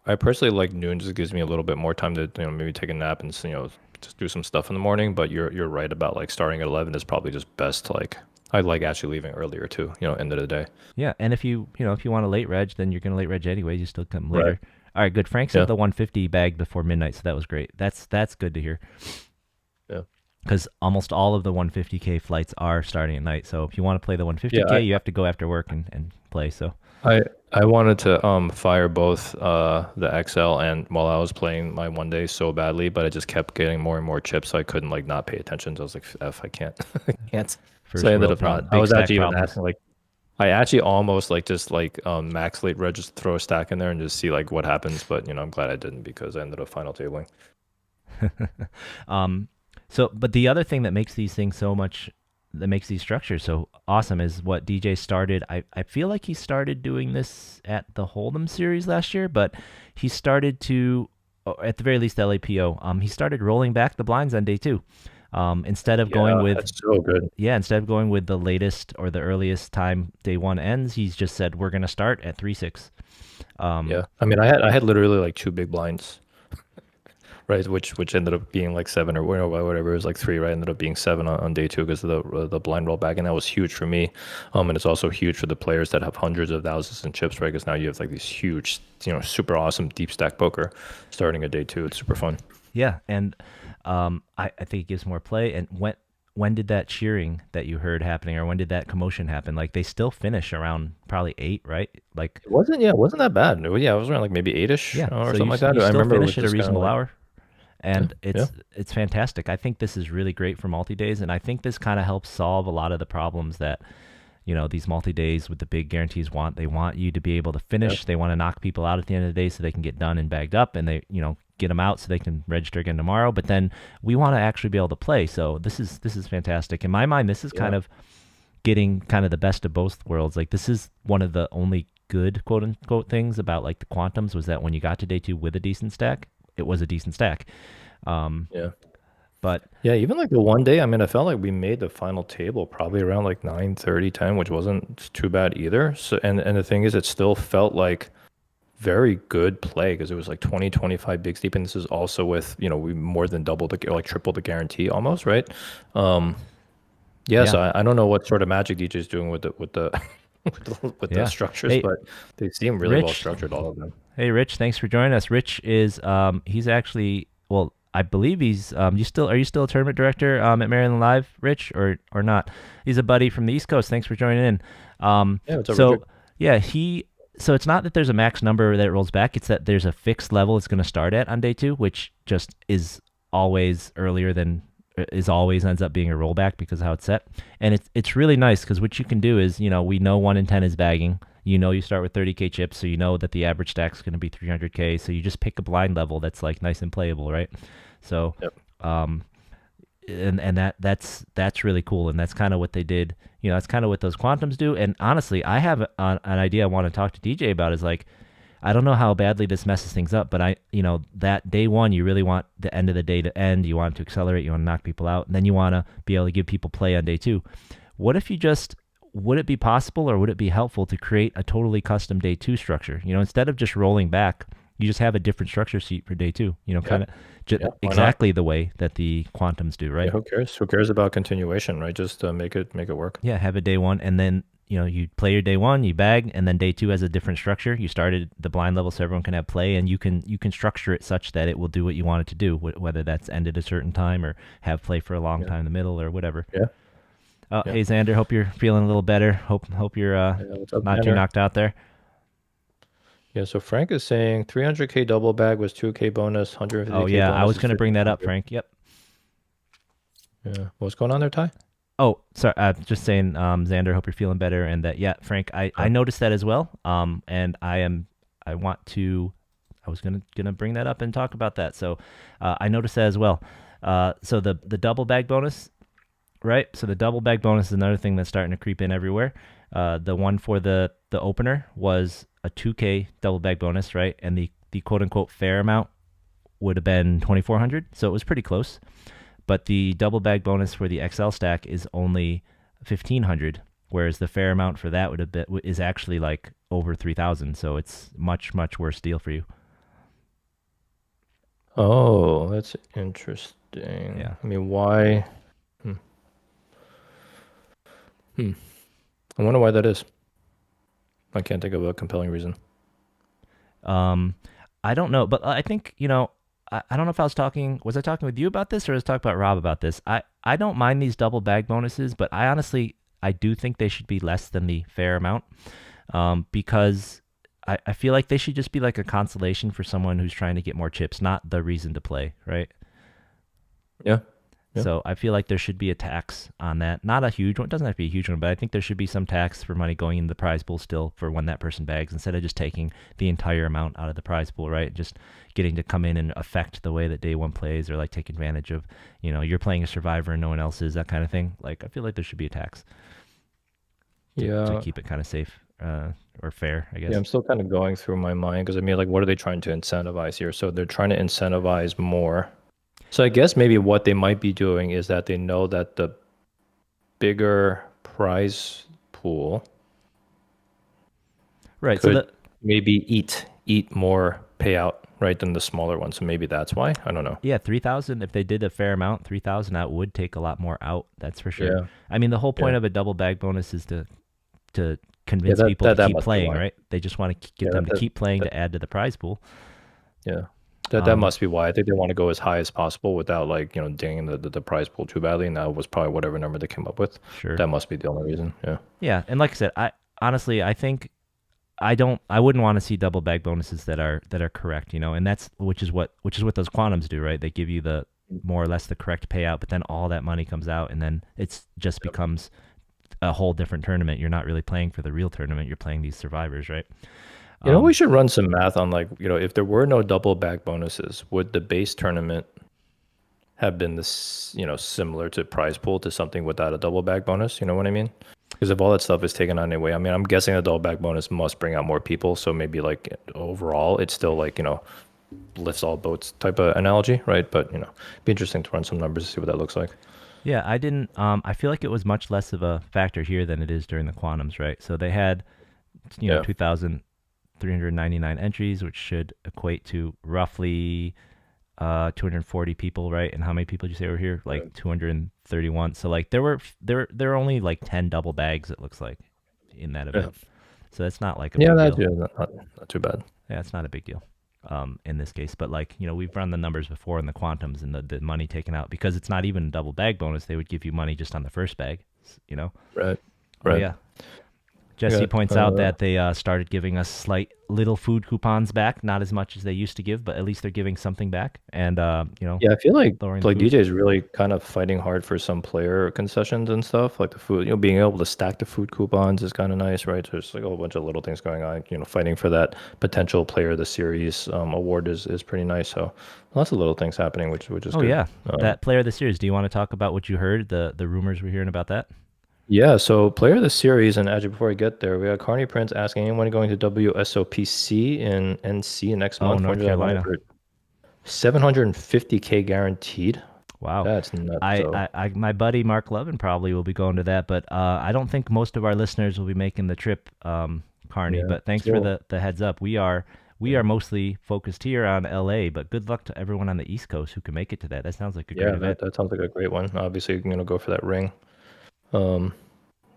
I personally like noon. Just gives me a little bit more time to maybe take a nap and just do some stuff in the morning. But you're right about like starting at 11 is probably just best. Like I like actually leaving earlier too. End of the day. Yeah, and if you want a late reg, then you're gonna late reg anyways. You still come Right. later. All right, good. Frank said Yeah. the 150 bagged before midnight, so that was great. That's good to hear. Yeah. Because almost all of the 150K flights are starting at night. So if you want to play the Yeah. 150K, you have to go after work and play. So I I wanted to fire both the XL and while I was playing my one day so badly, but I just kept getting more and more chips, so I couldn't like not pay attention. So I was like, F, I can't, I can't. So I first ended world up not. problem, I big was stack actually even problems. asking like I actually almost like just like max late red, just throw a stack in there and just see like what happens. But I'm glad I didn't because I ended up final tabling. um, but the other thing that makes these things that makes these structures so awesome is what DJ started. I feel like he started doing this at the Hold'em series last year, but he started to, or at the very least, LAPO. He started rolling back the blinds on day 2. Instead of going Yeah, with that's so good. Yeah, instead of going with the latest or the earliest time day 1 ends, he's just said we're gonna start at 3-6. Um, Yeah, I mean, I had literally like two big blinds, right? Which ended up being like seven or whatever. It was like three, right? Ended up being seven on day two because of the blind roll back, and that was huge for me. And it's also huge for the players that have hundreds of thousands in chips, right? Because now you have like these huge, super awesome deep stack poker starting at day two. It's super fun. yeah, and I think it gives more play. And when did that cheering that you heard happening, or when did that commotion happen? Like they still finish around probably 8, right? Like It wasn't that bad. Yeah, it was around like maybe eight-ish yeah, or so something like that. you I still remember it was finish at a just kind of reasonable like, hour, yeah, and yeah, it's fantastic. I think this is really great for multi days, and I think this kind of helps solve a lot of the problems that these multi days with the big guarantees want. They want you to be able to yeah, finish. They want to knock people out at the end of the day so they can get done and bagged up, and they get them out so they can register again tomorrow. But then we want to actually be able to play. So this is fantastic. In my mind, this is yeah. kind of getting kind of the best of both worlds. Like this is one of the only good quote unquote things about like the quantums was that when you got to day 2 with a decent stack, it was a decent stack. Um, Yeah. but Yeah, even like the one day, I mean, I felt like we made the final table probably around like 9:30, 10, which wasn't too bad either. So, and the thing is, it still felt like very good play because it was like 20, 25 big steep. And this is also with, we more than doubled the, like triple the guarantee almost, right? Um, yeah, yeah, so I don't know what sort of magic DJ is doing with the with the yeah. structures, Hey, but they seem really well Rich. structured, all of them. Hey, Rich. Thanks for joining us. Rich is he's actually well, I believe he's are you still a tournament director at Maryland Live, Rich, or not? He's a buddy from the East Coast. Thanks for joining in. Yeah, what's up, So Richard? Yeah, so it's not that there's a max number that it rolls back, it's that there's a fixed level it's going to start at on day 2, which just is always earlier than is always ends up being a rollback because of how it's set. And it's really nice because what you can do is, we know 1 in 10 is bagging. You start with 30k chips, so you know that the average stack is going to be 300k, so you just pick a blind level that's like nice and playable, right? So Yep. um and that's really cool, and that's kind of what they did. That's kind of what those quantums do. And honestly, I have an idea I want to talk to DJ about. Is like, I don't know how badly this messes things up, but that day 1, you really want the end of the day to end. You want to accelerate, you want to knock people out, and then you want to be able to give people play on day 2. What if you just would it be possible, or would it be helpful to create a totally custom day 2 structure? Instead of just rolling back, you just have a different structure sheet for day 2. Kind of Yeah, why not? exactly the way that the quantums do, right? Yeah, who cares? Who cares about continuation, right? Just make it work. Yeah, have a day 1, and then you play your day 1, you bag, and then day 2 has a different structure. You started the blind level so everyone can have play, and you can structure it such that it will do what you want it to do, whether that's end at a certain time or have play for a long time in the middle or whatever. Yeah. Hey Xander, hope you're feeling a little better. Hope you're What's up, not too Tanner? knocked out there. Yeah, so Frank is saying 300k double bag was 2k bonus, 150k Oh yeah, I bonus was is going to bring that up, 1500. Frank. Yep. Yeah. What's going on there, Ty? Oh, sorry. Just saying, Xander, hope you're feeling better, and that Frank, I noticed that as well. And I want to, I was gonna bring that up and talk about that. So, I noticed that as well. So the double bag bonus, right? So the double bag bonus is another thing that's starting to creep in everywhere. The one for the opener was a 2K double bag bonus, right? And the quote unquote fair amount would have been 2,400, so it was pretty close. But the double bag bonus for the XL stack is only 1,500, whereas the fair amount for that is actually like over 3,000. So it's much worse deal for you. Oh, that's interesting. Yeah. I mean, why? Hmm. Hmm. I wonder why that is. I can't think of a compelling reason. I don't know, but I think I don't know if was I talking with you about this, or was I talking about Rob about this? I don't mind these double bag bonuses, but I do think they should be less than the fair amount, because I feel like they should just be like a consolation for someone who's trying to get more chips, not the reason to play, right? Yeah. Yeah. So I feel like there should be a tax on that. Not a huge one. It doesn't have to be a huge one, but I think there should be some tax for money going into the prize pool still for when that person bags, instead of just taking the entire amount out of the prize pool, right? Just getting to come in and affect the way that day 1 plays, or like take advantage of, you're playing a survivor and no one else is, that kind of thing. Like, I feel like there should be a tax to keep it kind of safe, or fair, I guess. Yeah, I'm still kind of going through my mind because I mean, like, what are they trying to incentivize here? So they're trying to incentivize more. So I guess maybe what they might be doing is that they know that the bigger prize pool Right. could maybe eat more payout, right, than the smaller one. So maybe that's why. I don't know. Yeah, 3,000. If they did a fair amount, 3,000 out would take a lot more out. That's for sure. Yeah. I mean, the whole point Yeah. of a double bag bonus is to convince that- people that- to that keep must be playing, why. right? They just want to get Yeah, them to that- keep playing to add to the prize pool. Yeah. That must be why. I think they want to go as high as possible without, like, dinging the prize pool too badly. And that was probably whatever number they came up with. Sure. That must be the only reason. Yeah. Yeah, and like I said, I think I wouldn't want to see double bag bonuses that are correct, and that's which is what those quantums do, right? They give you the more or less the correct payout, but then all that money comes out, and then it's just becomes a whole different tournament. You're not really playing for the real tournament. You're playing these survivors, right? We should run some math on, like, if there were no double bag bonuses, would the base tournament have been this, similar to prize pool, to something without a double bag bonus? You know what I mean? Because if all that stuff is taken on anyway, I mean, I'm guessing a double bag bonus must bring out more people. So maybe, like, overall, it's still, like, lifts all boats type of analogy, right? But, be interesting to run some numbers to see what that looks like. Yeah, I didn't. I feel like it was much less of a factor here than it is during the quantums, right? So they had, 2,399 entries, which should equate to roughly 240 people, right? And how many people did you say were here? Like 231. So like there were only like 10 double bags, it looks like, in that event. So that's not like a big deal. Not too bad. Yeah, it's not a big deal in this case. But like, we've run the numbers before in the quantums, and the money taken out, because it's not even a double bag bonus. They would give you money just on the first bag, Right. Oh, yeah. We Jesse got points out that they started giving us slight little food coupons back, not as much as they used to give, but at least they're giving something back, and yeah, I feel lowering the like food. DJ is really kind of fighting hard for some player concessions and stuff, like the food. Being able to stack the food coupons is kind of nice, right? There's like a whole bunch of little things going on. Fighting for that potential player of the series award is pretty nice. So lots of little things happening, which is Oh good. yeah, that player of the series. Do you want to talk about what you heard? The rumors we're hearing about that? Yeah, so player of the series, and actually before we get there, we got Carney Prince asking anyone going to WSOPC in NC next Oh, month, North 400 buy Carolina. for 750K guaranteed. Wow. That's nuts. I, So I, I, my buddy Mark Levin probably will be going to that, but I don't think most of our listeners will be making the trip, Carney. yeah, But thanks for still, the heads up. We are mostly focused here on LA, but good luck to everyone on the East Coast who can make it to that. That sounds like a great yeah, event. that sounds like a great one. Obviously, you're gonna go for that ring. Um,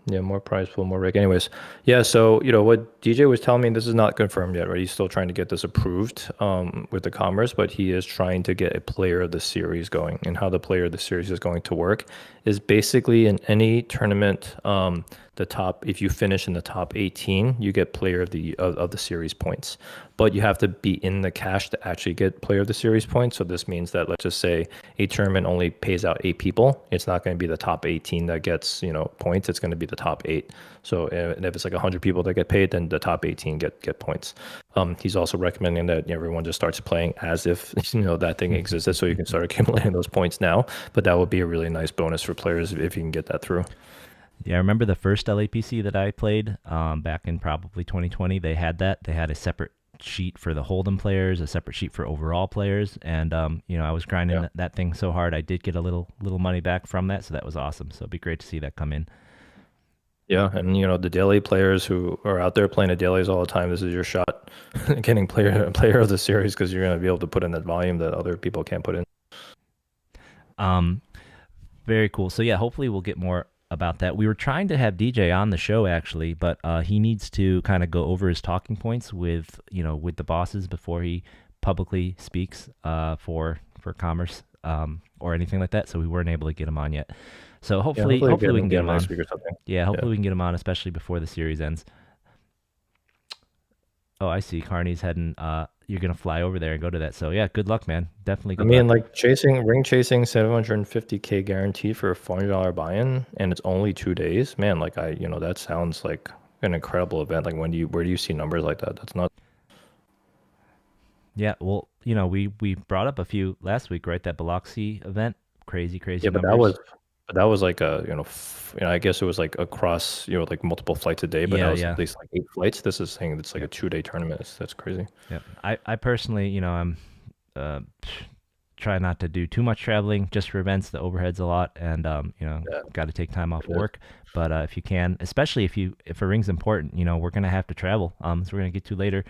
Yeah, more prize pool, more rig. Anyways, yeah. So what DJ was telling me, this is not confirmed yet, right? He's still trying to get this approved with the Commerce, but he is trying to get a player of the series going. And how the player of the series is going to work is basically in any tournament, the top. If you finish in the top 18, you get player of the series points. But you have to be in the cash to actually get player of the series points. So this means that, let's just say a tournament only pays out 8 people. It's not going to be the top 18 that gets points. It's going to be the top 8. So and if it's like 100 people that get paid, then the top 18 get points. He's also recommending that everyone just starts playing as if that thing existed, so you can start accumulating those points now. But that would be a really nice bonus for players if you can get that through. Yeah, I remember the first LAPC that I played back in probably 2020. They had that. They had a separate sheet for the Hold'em players, a separate sheet for overall players, and I was grinding Yeah. that thing so hard. I did get a little money back from that, so that was awesome. So it'd be great to see that come in. Yeah, and the daily players who are out there playing the dailies all the time, this is your shot getting player of the series because you're going to be able to put in that volume that other people can't put in. Um, Very cool. So yeah, hopefully we'll get more about that. We were trying to have DJ on the show actually, but he needs to kind of go over his talking points with the bosses before he publicly speaks for Commerce or anything like that. So we weren't able to get him on yet. So Yeah, hopefully we can get get him him next on. week or something. Yeah, Yeah. hopefully we can get him on, especially before the series ends. Oh, I see. Carney's heading. You're gonna fly over there and go to that. So yeah, good luck, man. Definitely I good mean, luck. like ring chasing 750K guaranteed for a $400 buy-in, and it's only 2 days. Man, like that sounds like an incredible event. Like where do you see numbers like that? That's not. Yeah, well, we brought up a few last week, right? That Biloxi event, crazy Yeah, numbers. but that was like I guess it was like across like multiple flights a day, but that Yeah, was yeah. at least like 8 flights. This is saying it's like a Yep. 2 day tournament. That's crazy. Yep. I personally, I'm uh, try not to do too much traveling just for events. The overhead's a lot, and Yeah, got to take time off it of is. work. But if you can, especially if a ring's important, we're gonna have to travel. So we're gonna get to later.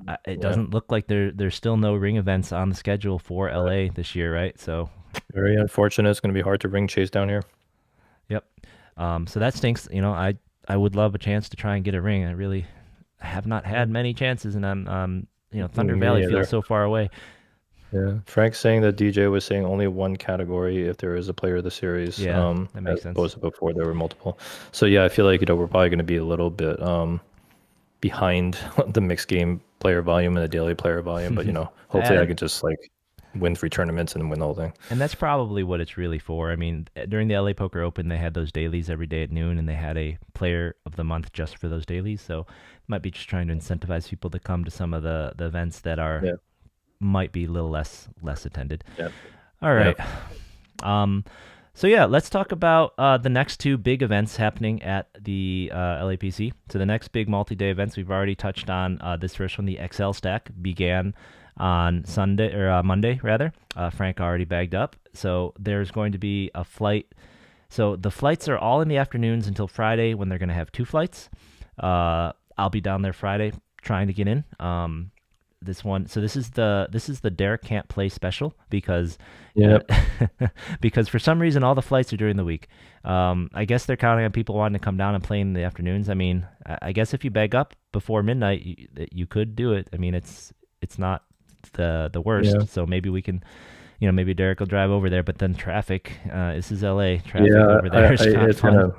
It Yeah, doesn't look like there's still no ring events on the schedule for uh, LA this year, right? So, very unfortunate. It's going to be hard to ring chase down here. yep. So that stinks. I would love a chance to try and get a ring. I really have not had many chances, and Thunder Me Valley feels neither. so far away. Yeah, Frank's saying that DJ was saying only one category if there is a player of the series, Yeah, that as makes sense. opposed to before there were multiple. So yeah, I feel like we're probably going to be a little bit behind the mixed game player volume and the daily player volume, but hopefully I And could just like win 3 tournaments and win the whole thing. And that's probably what it's really for. I mean, during the LA Poker Open, they had those dailies every day at noon, and they had a player of the month just for those dailies. So, might be just trying to incentivize people to come to some of the events that are Yeah, might be a little less attended. yeah, All yeah. right. Um, so yeah, let's talk about the next two big events happening at the LAPC. So the next big multi-day events we've already touched on. This first one, the XL stack, began on Sunday or Monday rather. Frank already bagged up, so there's going to be a flight. So the flights are all in the afternoons until Friday when they're going to have two flights. I'll be down there Friday trying to get in. This one, so this is the Derek can't play special because Yeah. because for some reason all the flights are during the week. I guess they're counting on people wanting to come down and play in the afternoons. I mean, I guess if you bag up before midnight, you could do it. I mean, it's not the worst. Yeah. So maybe we can maybe Derek will drive over there, but then traffic. This is LA. Traffic Yeah, over there is not it's fun. gonna.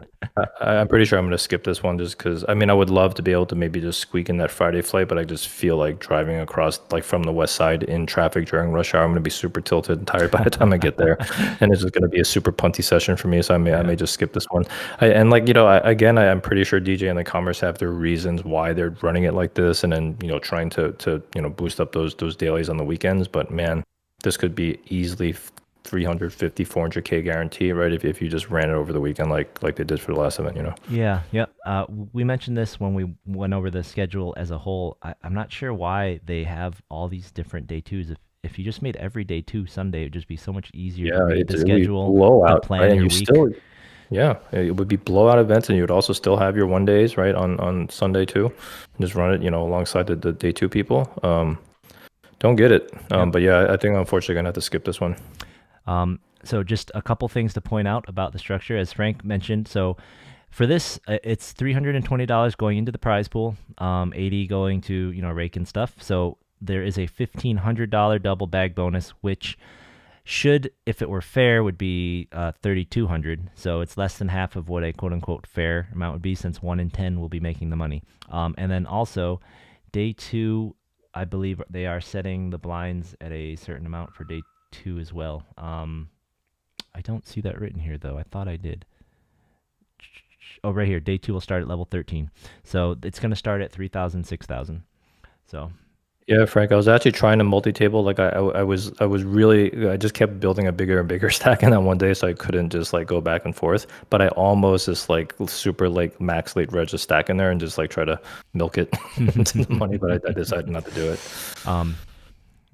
I'm pretty sure I'm gonna skip this one just because. I mean, I would love to be able to maybe just squeak in that Friday flight, but I just feel like driving across like from the west side in traffic during rush hour. I'm gonna be super tilted and tired by the time I get there, and it's just gonna be a super punty session for me. So I Yeah. may just skip this one. And like I'm pretty sure DJ and the Commerce have their reasons why they're running it like this, and then trying to boost up those dailies on the weekends. But man, this could be easily 350, 400K guarantee, right? If you just ran it over the weekend like they did for the last event. Yeah, yep. We mentioned this when we went over the schedule as a whole. I'm not sure why they have all these different day twos. If you just made every day two Sunday, it would just be so much easier to Yeah, read the it would be schedule and blowout, right? plan And your you week. still, yeah, it would be blowout events, and you would also still have your one days, right, on Sunday too. Just run it, alongside the day two people. Don't get it. Yep. But yeah, I think I'm unfortunately gonna have to skip this one. So just a couple things to point out about the structure, as Frank mentioned. So for this, it's $320 going into the prize pool, 80 going to rake and stuff. So there is a $1,500 double bag bonus, which should, if it were fair, would be 3,200. So it's less than half of what a quote unquote fair amount would be, since 1 in 10 will be making the money. And then also day two, I believe they are setting the blinds at a certain amount for day two as well. I don't see that written here though. I thought I did. Oh, right here. Day two will start at level 13. So it's going to start at 3,000, 6,000. So Yeah, Frank, I was actually trying to multi-table. Like I was really, I just kept building a bigger and bigger stack in that one day, so I couldn't just like go back and forth. But I almost just like super like max late reg a stack in there and just like try to milk it into the money, but I decided not to do it. um,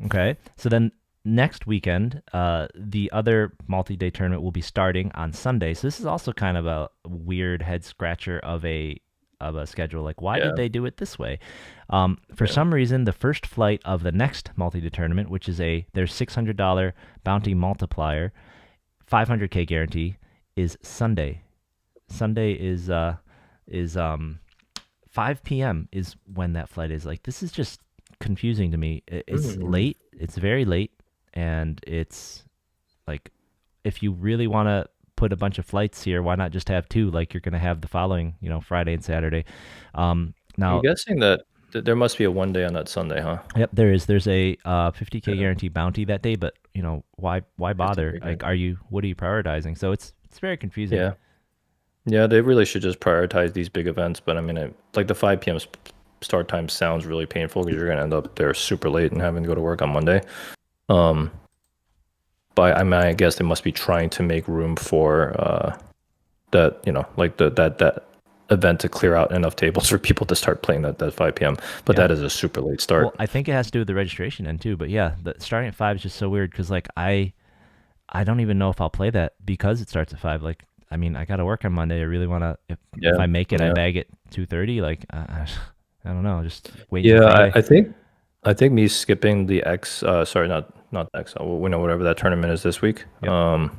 okay. So then next weekend, the other multi-day tournament will be starting on Sunday. So this is also kind of a weird head scratcher of a schedule. Like, why did Yeah, they do it this way? For yeah. some reason, the first flight of the next multi-day tournament, which is their $600 Bounty Multiplier, 500K guarantee, is Sunday. Sunday is 5 p.m. is when that flight is. Like, this is just confusing to me. It's Mm. late. It's very late, and it's like, if you really want to put a bunch of flights here, why not just have two, like you're going to have the following, Friday and Saturday. I'm Now, guessing that there must be a one day on that Sunday, huh? yep, there's a 50K Yeah, guarantee bounty that day, but why bother? 50K Like, guarantee. what are you prioritizing? So it's very confusing. Yeah. Yeah, they really should just prioritize these big events. But I mean, like the 5 p.m. Start time sounds really painful because you're going to end up there super late and having to go to work on Monday. Um, but I mean, I guess they must be trying to make room for that, like that event to clear out enough tables for people to start playing that 5 p.m. But Yeah. that is a super late Well, start. I think it has to do with the registration end too. But yeah, the starting at 5 is just so weird because like I don't even know if I'll play that because it starts at 5. Like, I mean, I got to work on Monday. I really want to. If Yeah, I make it, I yeah, bag at 2:30. Like, I don't know. Just wait until yeah. Friday. I think me skipping the X, sorry, not X, we know whatever that tournament is this week. Yep.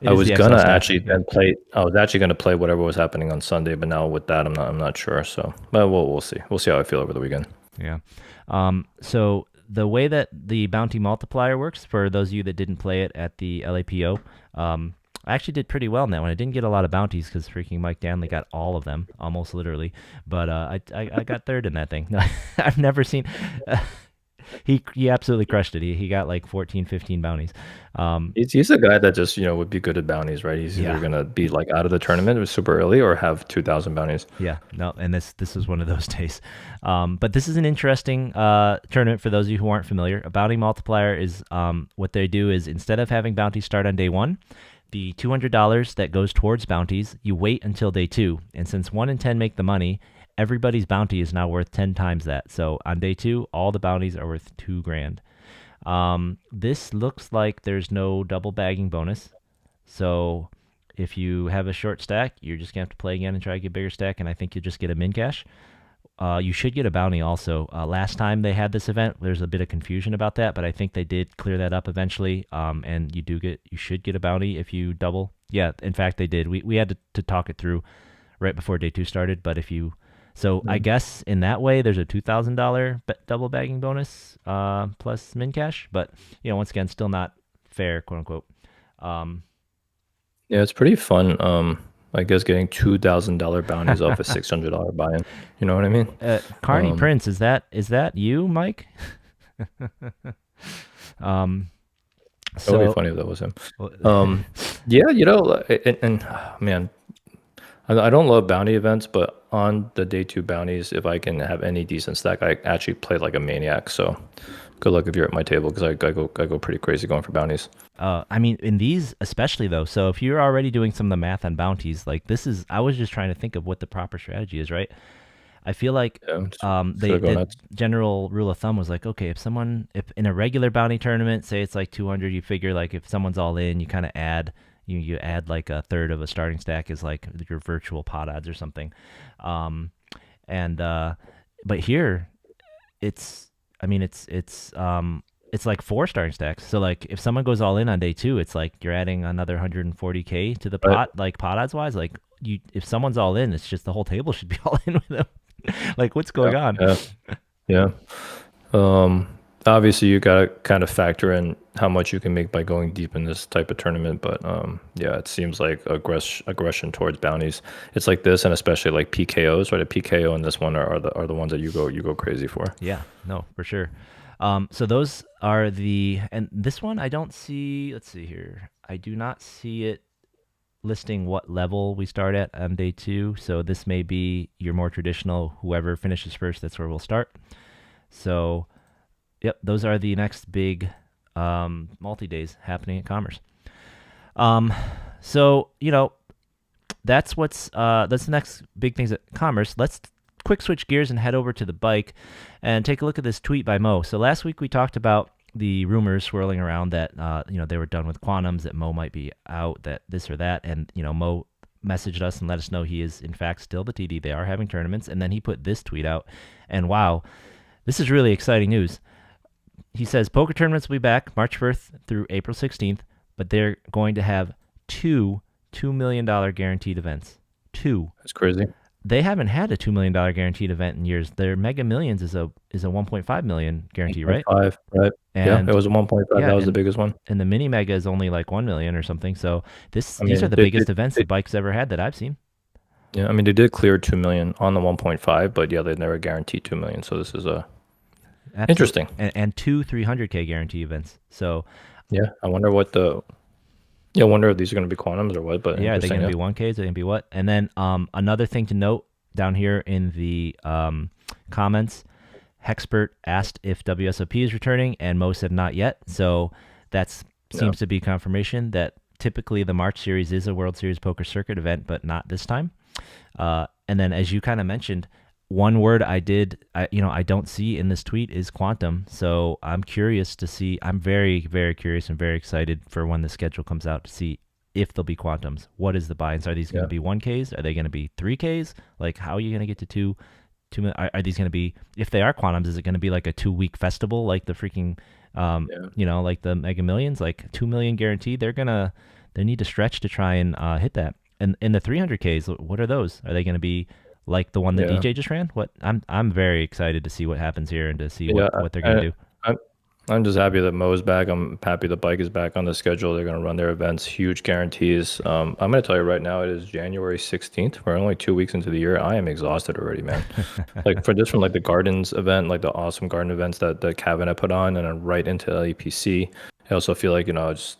It I is was the XL gonna stack. actually Yeah. then play. I was actually gonna play whatever was happening on Sunday, but now with that, I'm not sure. So, but we'll see. We'll see how I feel over the weekend. Yeah. So the way that the bounty multiplier works, for those of you that didn't play it at the LAPO, I actually did pretty well in that one. I didn't get a lot of bounties because freaking Mike Danley got all of them, almost literally. But I got third in that thing. I've never seen. He absolutely crushed it. He got like 14, 15 bounties. He's a guy that just would be good at bounties, right? He's either Yeah. gonna be like out of the tournament super early or have 2,000 bounties. Yeah, no, and this is one of those days. But this is an interesting tournament for those of you who aren't familiar. A bounty multiplier is what they do is, instead of having bounties start on day one, the $200 that goes towards bounties, you wait until day two. And since 1 in 10 make the money, everybody's bounty is now worth 10 times that. So on day two, all the bounties are worth 2 grand. This looks like there's no double bagging bonus. So if you have a short stack, you're just gonna have to play again and try to get a bigger stack, and I think you'll just get a min cash. You should get a bounty also. Last time they had this event, there's a bit of confusion about that, but I think they did clear that up eventually. And you should get a bounty if you double. Yeah, in fact they did. We had to talk it through right before day two started, but if you So I guess in that way, there's a $2,000 double bagging bonus plus min cash. But once again, still not fair, quote unquote. Um, Yeah, it's pretty fun. I guess getting $2,000 bounties off a $600 buy-in. You know what I mean? Carney Um, Prince, is that you, Mike? um, it would be so funny if that was him. well, Yeah, man, I don't love bounty events, but on the day two bounties, if I can have any decent stack, I actually play like a maniac. So good luck if you're at my table because I go pretty crazy going for bounties. I mean, in these especially though. So if you're already doing some of the math on bounties, like this is, I was just trying to think of what the proper strategy is, right? I feel like Yeah, just they gotta go the nuts. general rule of thumb was like, okay, if in a regular bounty tournament, say it's like 200, you figure like if someone's all in, you kind of add you add like a third of a starting stack is like your virtual pot odds or something, and but here it's I mean it's like four starting stacks. So like if someone goes all in on day two, it's like you're adding another 140K to the Right. pot, like pot odds wise. Like if someone's all in, it's just the whole table should be all in with them. Like what's Yeah. going on? Yeah. Yeah. Um, Obviously you gotta kind of factor in how much you can make by going deep in this type of tournament, but yeah, it seems like aggression towards bounties. It's like this, and especially like PKOs, right? A PKO and this one are the ones that you go crazy for. Yeah, no, for sure. So those are and this one I don't see. Let's see here. I do not see it listing what level we start at on day two. So this may be your more traditional, whoever finishes first, that's where we'll start. So, yep, those are the next big multi days happening at Commerce. Um, so that's the next big things at Commerce. Let's quick switch gears and head over to the bike and take a look at this tweet by Mo. So last week we talked about the rumors swirling around that they were done with quantums, that Mo might be out, that this or that, and Mo messaged us and let us know he is in fact still the TD. They are having tournaments, and then he put this tweet out, and wow, this is really exciting news. He says poker tournaments will be back March 1st through April 16th, but they're going to have two $2 million guaranteed events. Two. That's crazy. They haven't had a $2 million guaranteed event in years. Their Mega Millions is a 1.5 million guarantee, right? 1.5, right? Yeah, And it was a 1.5. yeah, That was the biggest one. and the Mini Mega is only like 1 million or something. So I these are mean, the biggest events the bike's ever had that I've seen. yeah, I mean, they did clear 2 million on the 1.5, but yeah, they never guaranteed 2 million. So this is Absolutely. interesting. And two 300K guarantee events. So Yeah, I wonder what I wonder if these are going to be quantums or what, but yeah, are they interesting. going to Yeah. be 1Ks? Are they going to be what? And then another thing to note down here in the comments, Hexpert asked if WSOP is returning, and Mo said not yet. So that No. seems to be confirmation that typically the March series is a World Series Poker Circuit event, but not this time. And then, as you kind of mentioned, one word I don't see in this tweet is quantum. So I'm curious to see. I'm very, very curious and very excited for when the schedule comes out to see if there'll be quantums. What is the buy-ins? Are these going to be 1Ks? Are they going to be 3Ks? Like, how are you going to get to two? Are these going to be, if they are quantums, is it going to be like a 2-week festival, like the freaking, like the Mega Millions, like 2 million guaranteed? They need to stretch to try and hit that. And in the 300Ks, what are those? Are they going to be like the one that Yeah. DJ just ran? I'm very excited to see what happens here and to see Yeah, what they're going to do. I'm just happy that Mo's back. I'm happy the bike is back on the schedule. They're going to run their events, huge guarantees. I'm going to tell you right now, it is January 16th. We're only 2 weeks into the year. I am exhausted already, man. Like from like the Gardens event, like the awesome garden events that Kevin had put on, and then right into LAPC. I also feel like, just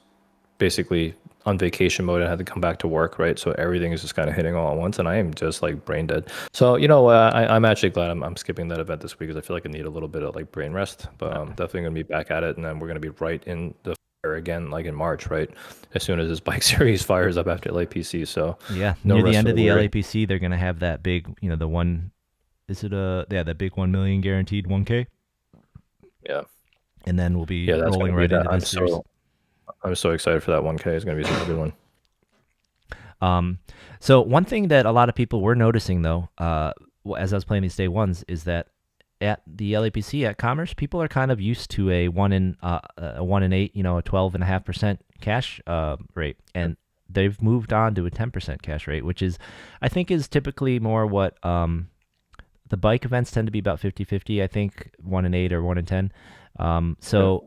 basically on vacation mode and had to come back to work, right? So everything is just kind of hitting all at once, and I am just like brain dead. So I'm actually glad I'm skipping that event this week because I feel like I need a little bit of like brain rest. But I'm definitely gonna be back at it, and then we're gonna be right in the fire again, like in March, right? As soon as this bike series fires up after LAPC. So Yeah, no near the rest end for of the the weary. LAPC, they're going to have that big, the one, that big 1 million guaranteed 1K, Yeah, and then we'll be yeah, that's rolling gonna be right that. into this series. I'm so excited for that 1K. It's gonna be such a good one. So one thing that a lot of people were noticing, though, as I was playing these day ones, is that at the LAPC at Commerce, people are kind of used to a 1 in 8, a 12.5% cash rate, and they've moved on to a 10% cash rate, which is, I think, is typically more what The bike events tend to be about 50-50, I think, 1 in 8 or 1 in 10. So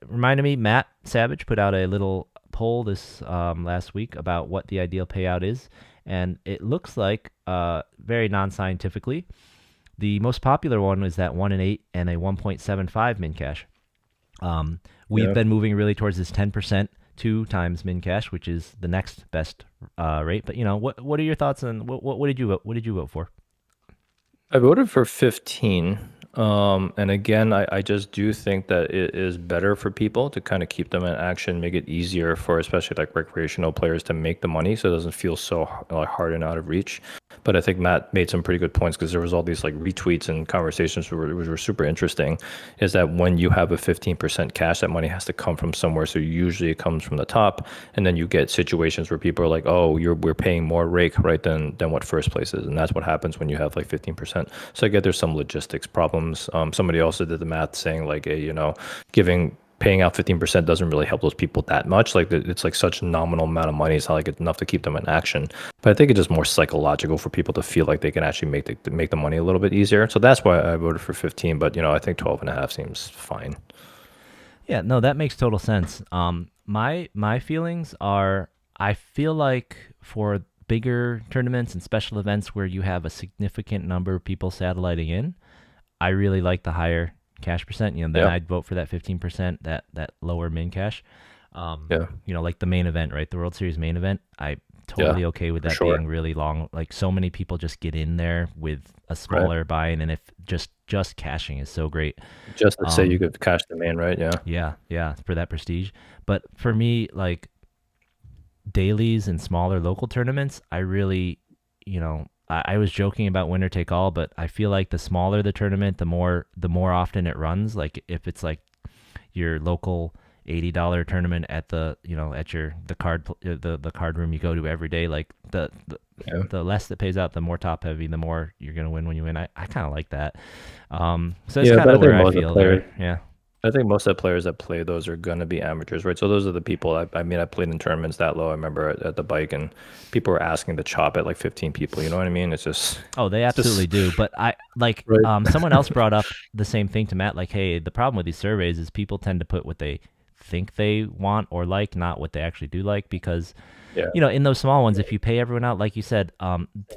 reminded me, Matt Savage put out a little poll this last week about what the ideal payout is, and it looks like, very non-scientifically, the most popular one was that 1 in 8 and a 1.75 min cash. We've Yeah. been moving really towards this 10% 2 times min cash, which is the next best rate. But what are your thoughts on what did you vote? What did you vote for? I voted for 15. And again, I just do think that it is better for people to kind of keep them in action, make it easier for especially like recreational players to make the money so it doesn't feel so like hard and out of reach. But I think Matt made some pretty good points because there was all these like retweets and conversations which were super interesting. Is that when you have a 15% cash, that money has to come from somewhere. So usually it comes from the top, and then you get situations where people are like, "Oh, we're paying more rake right than what first place is," and that's what happens when you have like 15%. So I get there's some logistics problems. Somebody also did the math saying like, paying out 15% doesn't really help those people that much. Like it's like such a nominal amount of money. It's not like it's enough to keep them in action. But I think it's just more psychological for people to feel like they can actually make the money a little bit easier. So that's why I voted for 15. But I think 12 and a half seems fine. Yeah, no, that makes total sense. My feelings are, I feel like for bigger tournaments and special events where you have a significant number of people satelliting in, I really like the higher cash percent. Then Yeah. I'd vote for that 15%, that lower min cash. Yeah. Like the main event, right? The World Series main event. I totally okay with for that sure. being really long. Like so many people just get in there with a smaller buy-in, and if just cashing is so great. Just to say you Um, could cash the main, right? Yeah. yeah, for that prestige. But for me, like dailies and smaller local tournaments, I really, I was joking about winner take all, but I feel like the smaller the tournament, the more often it runs. Like if it's like your local $80 tournament at the card room you go to every day, like Yeah. the less that pays out, the more top heavy, the more you're gonna win when you win. I kind of like that. So it's Yeah, kind but I of think where I most of the feel players, there. Yeah. I think most of the players that play those are going to be amateurs, right? So those are the people. I mean, I played in tournaments that low. I remember at the bike, and people were asking to chop at like 15 people. You know what I mean? Oh, they It's absolutely just do. But I like right. someone else brought up the same thing to Matt. Like, hey, the problem with these surveys is people tend to put what they think they want or like, not what they actually do like. Because Yeah, in those small ones, if you pay everyone out, like you said,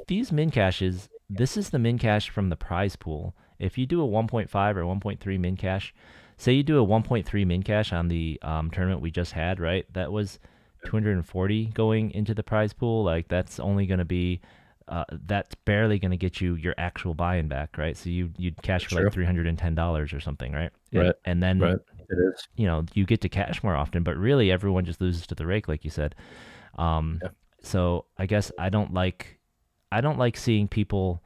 these min caches, this is the min cache from the prize pool. If you do a 1.5 or 1.3 min cache, say you do a 1.3 min cache on the tournament we just had, right? That was 240 going into the prize pool. Like that's only going to be, that's barely going to get you your actual buy-in back, right? So you'd cash that's for like true. $310 or something, right? And Right, and then right. It is. you get to cash more often, but really everyone just loses to the rake, like you said. Um, Yeah. so I guess I don't like seeing people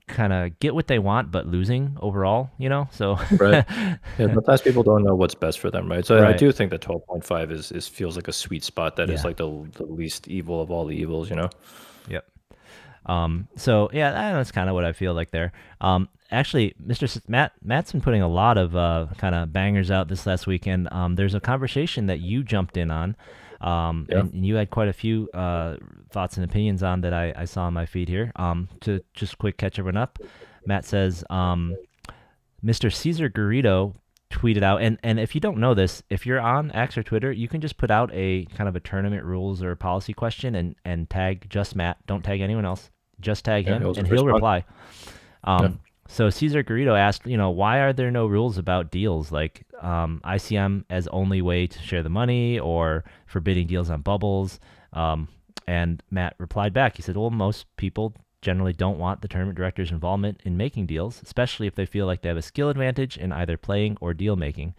kind of get what they want but losing overall. So Right. Yeah, sometimes people don't know what's best for them, right? So I right, do think that 12.5 is feels like a sweet spot that is yeah, like the least evil of all the evils, you know? yep. So yeah, that's kind of what I feel like there. Actually, Matt's been putting a lot of kind of bangers out this last weekend. There's a conversation that you jumped in on, Yeah. and you had quite a few thoughts and opinions on that I saw on my feed here. To just quick catch everyone up, Matt says, Mr. Caesar Garrido tweeted out, and if you don't know this, if you're on X or Twitter, you can just put out a kind of a tournament rules or policy question and tag just Matt. Don't tag anyone else. Just tag Yeah, it him, was the and first he'll one. reply. Yeah. So Cesar Garrido asked, why are there no rules about deals like ICM as only way to share the money or forbidding deals on bubbles? And Matt replied back. He said, well, most people generally don't want the tournament director's involvement in making deals, especially if they feel like they have a skill advantage in either playing or deal making.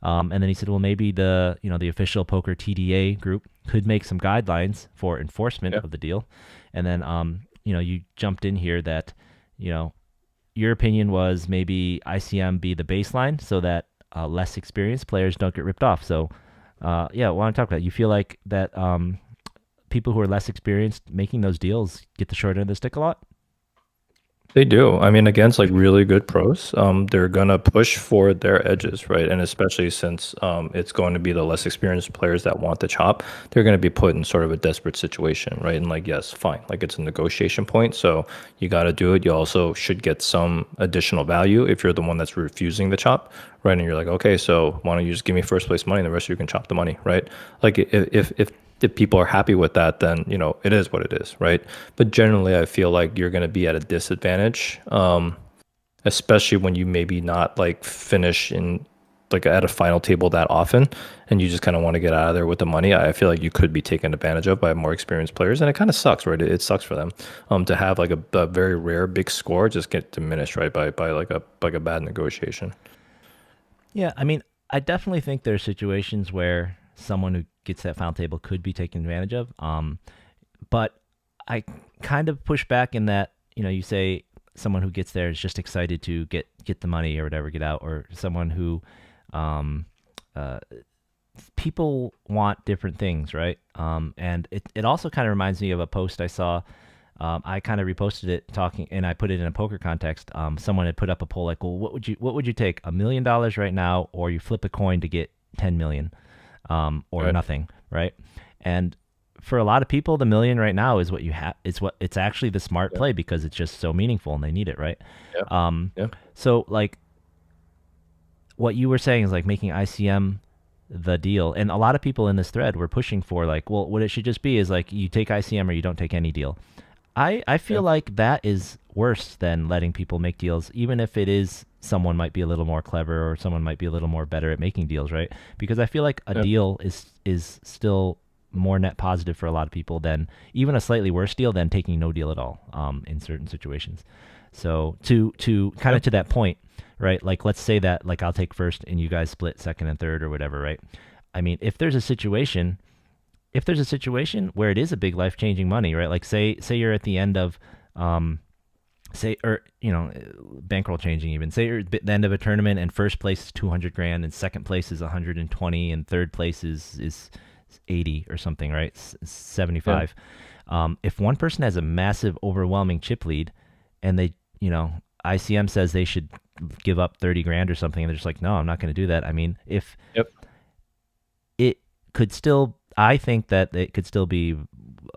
And then he said, well, maybe the official poker TDA group could make some guidelines for enforcement Yeah. of the deal. And then, you jumped in here that, your opinion was maybe ICM be the baseline so that less experienced players don't get ripped off. So, yeah, I want to talk about it. You feel like that people who are less experienced making those deals get the short end of the stick a lot? They do. I mean, against like really good pros, they're gonna push for their edges, right? And especially since it's going to be the less experienced players that want the chop, they're gonna be put in sort of a desperate situation, right? And like, yes, fine, like it's a negotiation point, so you got to do it. You also should get some additional value if you're the one that's refusing the chop, right? And you're like, okay, so why don't you just give me first place money, and the rest of you can chop the money, right? Like if people are happy with that, then it is what it is, right? But generally, I feel like you're going to be at a disadvantage, especially when you maybe not like finish in like at a final table that often, and you just kind of want to get out of there with the money. I feel like you could be taken advantage of by more experienced players, and it kind of sucks, right? It sucks for them, to have like a very rare big score just get diminished, right, by like a bad negotiation. Yeah, I mean, I definitely think there are situations where someone who gets that final table could be taken advantage of. But I kind of push back in that you say someone who gets there is just excited to get the money or whatever, get out, or someone who um, uh, people want different things, right? And it also kind of reminds me of a post I saw. I kind of reposted it talking, and I put it in a poker context. Someone had put up a poll like, "Well, what would you take, $1 million right now, or you flip a coin to get 10 million, or Right. nothing, right?" And for a lot of people, the million right now is what you have. It's actually the smart Yeah. play because it's just so meaningful and they need it, right? Yeah. Um, Yeah. so like what you were saying is like making ICM the deal. And a lot of people in this thread were pushing for like, well, what it should just be is like you take ICM or you don't take any deal. I feel Yeah. like that is worse than letting people make deals, even if it is someone might be a little more clever or someone might be a little more better at making deals, right? Because I feel like a Yeah. deal is still more net positive for a lot of people than even a slightly worse deal than taking no deal at all, in certain situations. So to kind Yeah. of to that point, right? Like let's say that like I'll take first and you guys split second and third or whatever, right? I mean, if there's a situation where it is a big life changing money, right? Like say you're at the end of um say or bankroll changing, even say you're at the end of a tournament and first place is 200 grand and second place is 120 and third place is 80 or something, right? Yeah. 75. If one person has a massive overwhelming chip lead and they ICM says they should give up 30 grand or something and they're just like, no, I'm not going to do that. I mean, if Yep. it could still, I think that it could still be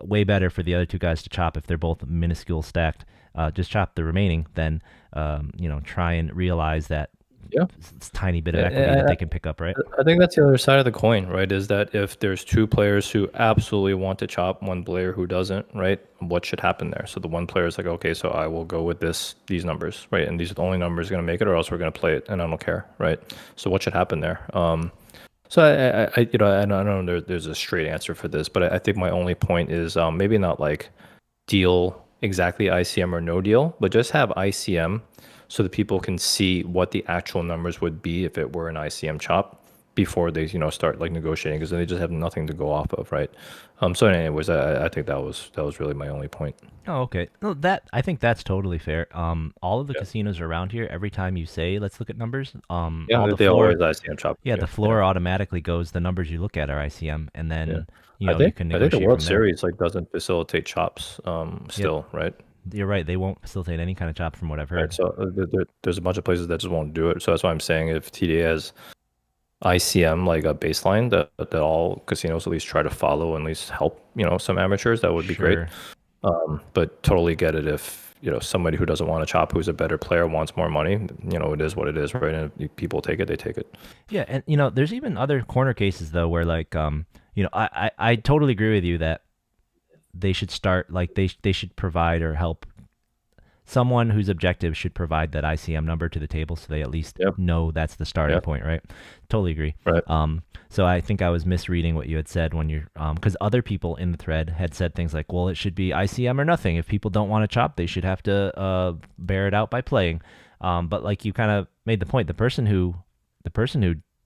way better for the other two guys to chop if they're both minuscule stacked. Just chop the remaining, then try and realize that Yeah. tiny bit of equity that they can pick up, right? I think that's the other side of the coin, right? Is that if there's two players who absolutely want to chop, one player who doesn't, right? What should happen there? So the one player is like, okay, so I will go with these numbers, right? And these are the only numbers going to make it, or else we're going to play it, and I don't care, right? So what should happen there? So I don't know there's a straight answer for this, but I think my only point is maybe not like deal exactly ICM or no deal, but just have ICM so that people can see what the actual numbers would be if it were an ICM chop before they start like negotiating, because then they just have nothing to go off of, right? So anyways, I think that was really my only point. Oh, okay. No, that I think that's totally fair. All of the Yeah. casinos around here, every time you say let's look at numbers, all Yeah, the they floor, always ICM chop yeah, you. the Yeah. floor automatically goes. The numbers you look at are ICM, and Yeah. then I you think can I think the negotiate World from there. Series like doesn't facilitate chops Yep, still, right? you're right. They won't facilitate any kind of chop from what I've Right. heard. So there's a bunch of places that just won't do it. So that's why I'm saying if TDA has ICM like a baseline that all casinos at least try to follow and at least help, some amateurs, that would be great. Sure. But totally get it if, somebody who doesn't want to chop, who's a better player, wants more money, it is what it is, right? And if people take it, they take it. Yeah, and there's even other corner cases though where like I totally agree with you that they should start like they should provide or help someone whose objective should provide that ICM number to the table so they at least Yep. know that's the starting Yep. point, right? Totally agree. Right. So I think I was misreading what you had said when you're, because other people in the thread had said things like, well, it should be ICM or nothing. If people don't want to chop, they should have to bear it out by playing. But like you kind of made the point, the person who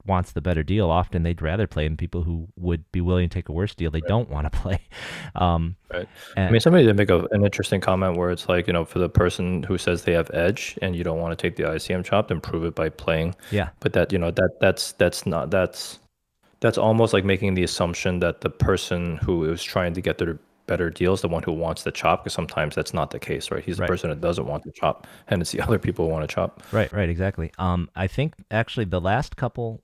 wants the better deal, often they'd rather play than people who would be willing to take a worse deal they Right. don't want to play. Um, Right. I and mean, somebody did make an interesting comment where it's like, for the person who says they have edge and you don't want to take the ICM chop, then prove it by playing. yeah, But that's not that's almost like making the assumption that the person who is trying to get their better deals, the one who wants to chop, because sometimes that's not the case, right? He's the Right. person that doesn't want to chop, and it's the other people who want to chop. Right, exactly. I think actually the last couple,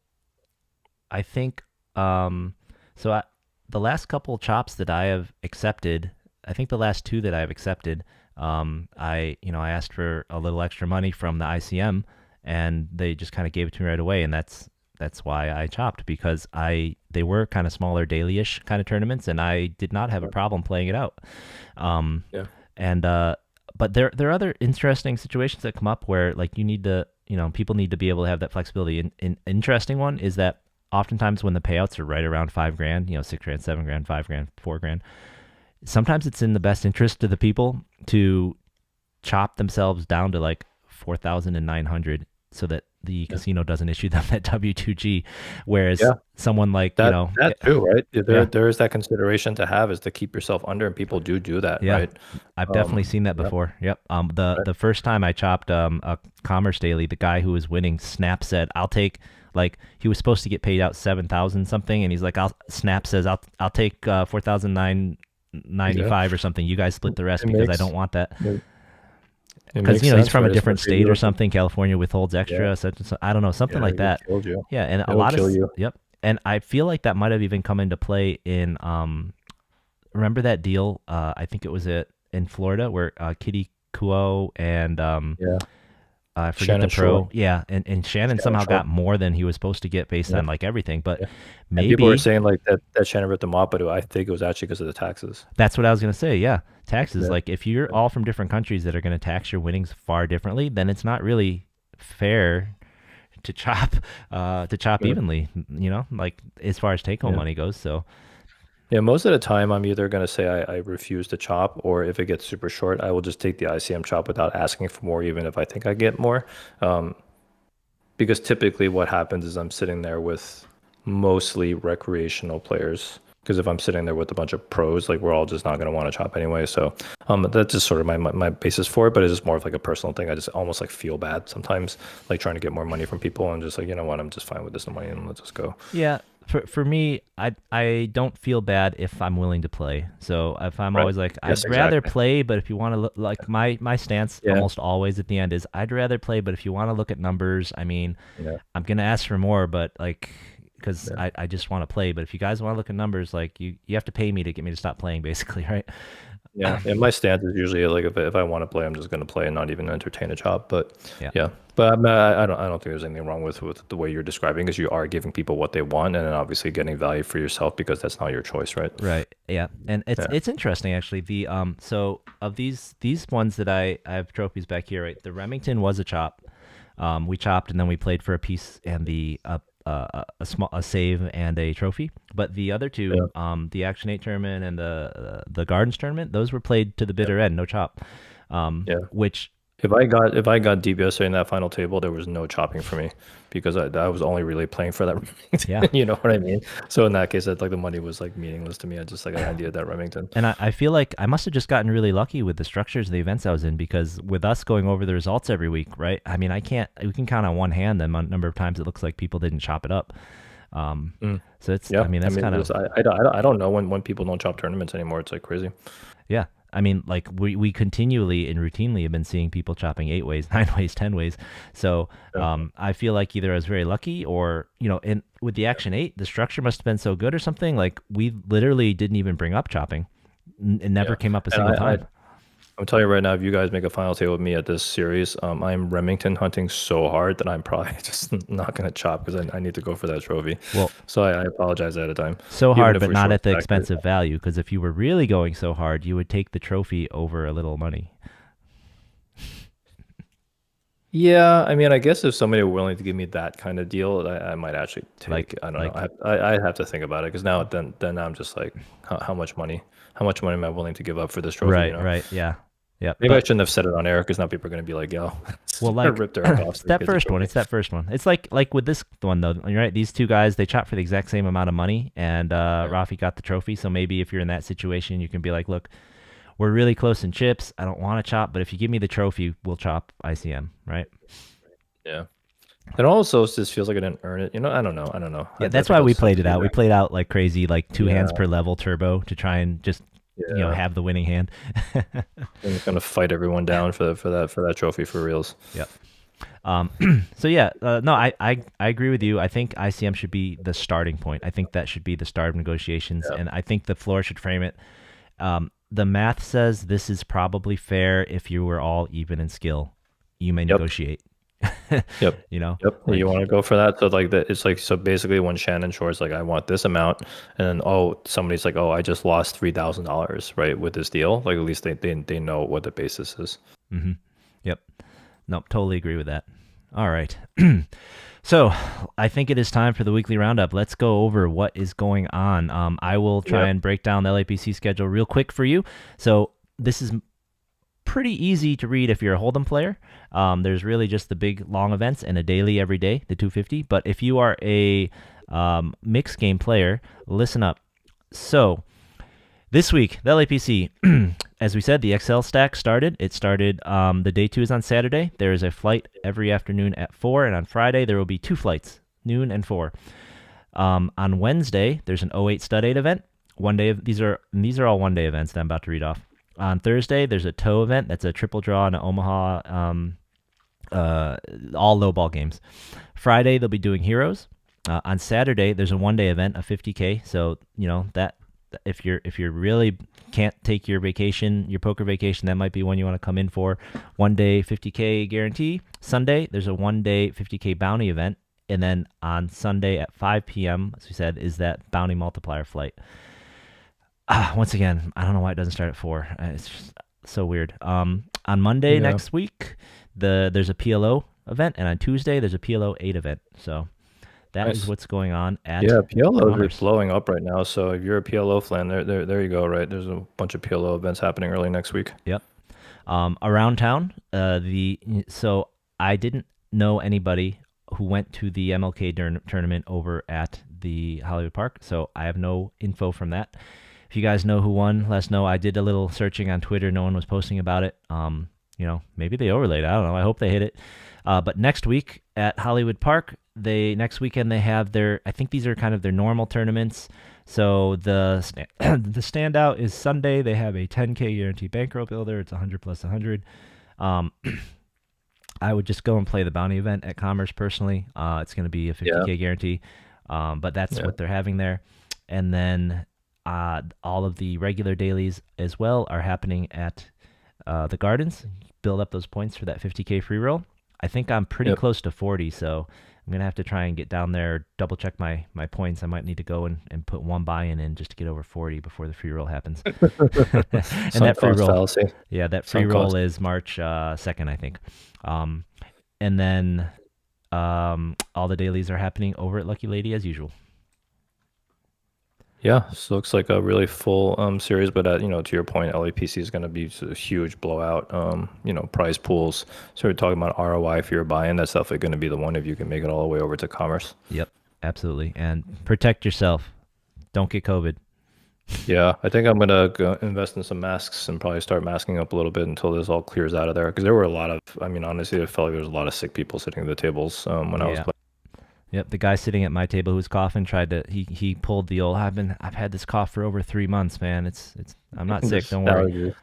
I think, um, so I, the last couple chops that I have accepted, I think the last two that I have accepted, I asked for a little extra money from the ICM, and they just kind of gave it to me right away, and that's why I chopped because they were kind of smaller daily-ish kind of tournaments, and I did not have a problem playing it out. Um, Yeah. and but there are other interesting situations that come up where like you need to, people need to be able to have that flexibility. An interesting one is that oftentimes when the payouts are right around 5 grand, 6 grand, 7 grand, 5 grand, 4 grand, sometimes it's in the best interest of the people to chop themselves down to like 4,900 so that the casino doesn't issue them that W2G, whereas Yeah. someone like That too, right? yeah. There is that consideration to have, is to keep yourself under, and people do that, Yeah, right? I've definitely seen that Yeah. before. Yep. The Right. the first time I chopped a Commerce Daily, the guy who was winning, Snap said, "I'll take." Like he was supposed to get paid out 7,000 something, and he's like, Snap says, "I'll take 4,995 or something. You guys split the rest It because I makes don't want that." it, it Because makes he's sense, from a right? different Especially state or you. something. California withholds extra. Yeah. So I don't know, something Yeah, like it that. killed you. Yeah, and a It'll lot of kill you. yep. And I feel like that might have even come into play in remember that deal? I think it was in Florida where Kitty Kuo and Yeah. I forget Shannon the pro. Shore. Yeah, and Shannon Shannon somehow Shore. got more than he was supposed to get based Yeah. on like everything. But Yeah. And people were maybe saying like that Shannon ripped them off, but I think it was actually because of the taxes. that's what I was gonna say. Yeah, taxes. Yeah. Like if you're all from different countries that are gonna tax your winnings far differently, then it's not really fair to chop Yeah. evenly. Like as far as take home Yeah. money goes. So Yeah, most of the time I'm either going to say I refuse to chop, or if it gets super short, I will just take the ICM chop without asking for more, even if I think I get more. Um, because typically what happens is I'm sitting there with mostly recreational players. Because if I'm sitting there with a bunch of pros, like we're all just not going to want to chop anyway. So that's just sort of my basis for it. But it's just more of like a personal thing. I just almost like feel bad sometimes, like trying to get more money from people, and just like, you know what, I'm just fine with this money and let's just go. yeah, for me, I don't feel bad if I'm willing to play. So if I'm Right. always like, Yes, I'd rather exactly. play, but if you want to look like my stance Yeah. almost always at the end is I'd rather play, but if you want to look at numbers, I mean, Yeah. I'm gonna ask for more, but like because Yeah. I just want to play. But if you guys want to look at numbers, like you have to pay me to get me to stop playing, basically, right? Yeah, and my stance is usually like if I want to play, I'm just going to play and not even entertain a chop. But Yeah. yeah, but I don't think there's anything wrong with the way you're describing, because you are giving people what they want, and then obviously getting value for yourself, because that's not your choice, right? Right. Yeah. And it's Yeah. it's interesting actually. The so of these ones that I have trophies back here, right? The Remington was a chop. We chopped and then we played for a piece and a save and a trophy. But the other two, Yeah. the Action 8 tournament and the Gardens tournament, those were played to the bitter end, no chop. Yeah. Which If I got deep yesterday in that final table, there was no chopping for me, because I was only really playing for that Remington. Yeah. You know what I mean? So in that case, that like the money was like meaningless to me. I just like I needed that Remington. And I feel like I must have just gotten really lucky with the structures of the events I was in because with us going over the results every week, right? I mean, we can count on one hand the number of times it looks like people didn't chop it up. So it's, Yeah, I mean, that's kind of, I don't know when people don't chop tournaments anymore. It's like crazy. yeah. I mean, like we continually and routinely have been seeing people chopping 8 ways, 9 ways, 10 ways. So Yeah. I feel like either I was very lucky or, and with the Action 8, the structure must have been so good or something. Like we literally didn't even bring up chopping. It never Yeah. came up a And single I, time. I'm telling you right now, if you guys make a final table with me at this series, I'm Remington hunting so hard that I'm probably just not gonna chop, because I need to go for that trophy. Well, So I apologize ahead of time. so Even hard, if but we're not short at the stacked. expensive value. Because if you were really going so hard, you would take the trophy over a little money. Yeah, I mean, I guess if somebody were willing to give me that kind of deal, I might actually take. Like, I don't know. I have to think about it, because now then I'm just like, how much money? How much money am I willing to give up for this trophy? right, right, yeah, yeah. Maybe I But shouldn't have said it on air, because now people are gonna be like, yo, well, I like ripped their head off. it's that first one. It's that first one. It's like with this one though. You're right. These two guys they chopped for the exact same amount of money, and Rafi got the trophy. So maybe if you're in that situation, you can be like, look, we're really close in chips. I don't want to chop, but if you give me the trophy, we'll chop ICM, right? Yeah. It also just feels like I didn't earn it. I don't know. Yeah, I that's think why we I'll played it see out. We that. played out like crazy, like two hands Yeah. per level turbo to try and just Yeah, have the winning hand. I'm gonna fight everyone down for that trophy for reals. Yep. Um, so yeah, no, I agree with you. I think ICM should be the starting point. I think that should be the start of negotiations, Yeah. and I think the floor should frame it. The math says this is probably fair if you were all even in skill. You may Yep. negotiate. Yep. You know, Yep. like, You want to go for that? So like that, it's like so basically when Shannon Shore's like, I want this amount, and then somebody's like, oh, I just lost $3,000, right, with this deal. Like at least they know what the basis is. mm-hmm. Yep. Nope, totally agree with that. All right. So I think it is time for the weekly roundup. Let's go over what is going on. I will try and break down the LAPC schedule real quick for you. So this is pretty easy to read if you're a Hold'em player. There's really just the big long events and a daily every day, the 250. But if you are a mixed game player, listen up. So this week, the LAPC, as we said, the XL stack started. It started, the day 2 is on Saturday. There is a flight every afternoon at 4, and on Friday there will be 2 flights, noon and 4. On Wednesday, there's an 08 Stud 8 event. These are all one-day events that I'm about to read off. On Thursday, there's a toe event. That's a triple draw in Omaha, all low ball games. Friday, they'll be doing Heroes. On Saturday, there's a one-day event, a 50K. So, that if you're really can't take your vacation, your poker vacation, that might be one you want to come in for. 1 day 50K guarantee. Sunday, there's a 1 day 50K bounty event. And then on Sunday at 5 p.m., as we said, is that Bounty Multiplier flight. Once again, I don't know why it doesn't start at 4. It's just so weird. On Monday next week, there's a PLO event, and on Tuesday there's a PLO 8 event. So that is what's going on at PLO is blowing up right now. So if you're a PLO fan, there you go. Right, there's a bunch of PLO events happening early next week. Yep. Around town, so I didn't know anybody who went to the MLK tournament over at the Hollywood Park, so I have no info from that. If you guys know who won, let us know. I did a little searching on Twitter. No one was posting about it. Maybe they overlaid. I don't know. I hope they hit it. But next week at Hollywood Park, next weekend they have I think these are kind of their normal tournaments. So the standout is Sunday. They have a 10K guarantee bankroll builder. It's 100 plus 100. I would just go and play the bounty event at Commerce personally. It's going to be a 50K guarantee. But that's what they're having there. And then all of the regular dailies as well are happening at the Gardens. Build up those points for that 50K free roll. I think I'm pretty close to 40, so I'm going to have to try and get down there, double check my points. I might need to go and put one buy-in in just to get over 40 before the free roll happens. And that free roll, fallacy. Yeah, that free roll is March 2nd, I think. And then all the dailies are happening over at Lucky Lady as usual. Yeah, so looks like a really full series, but to your point, LAPC is going to be a huge blowout. Prize pools. So we're talking about ROI for your buy-in. That's definitely going to be the one if you can make it all the way over to Commerce. Yep, absolutely, and protect yourself. Don't get COVID. Yeah, I think I'm gonna go invest in some masks and probably start masking up a little bit until this all clears out of there. Because there were a lot of, honestly, I felt like there was a lot of sick people sitting at the tables when I was playing. Yep, the guy sitting at my table who's coughing he pulled the old I've had this cough for over 3 months, man. I'm not sick, don't worry.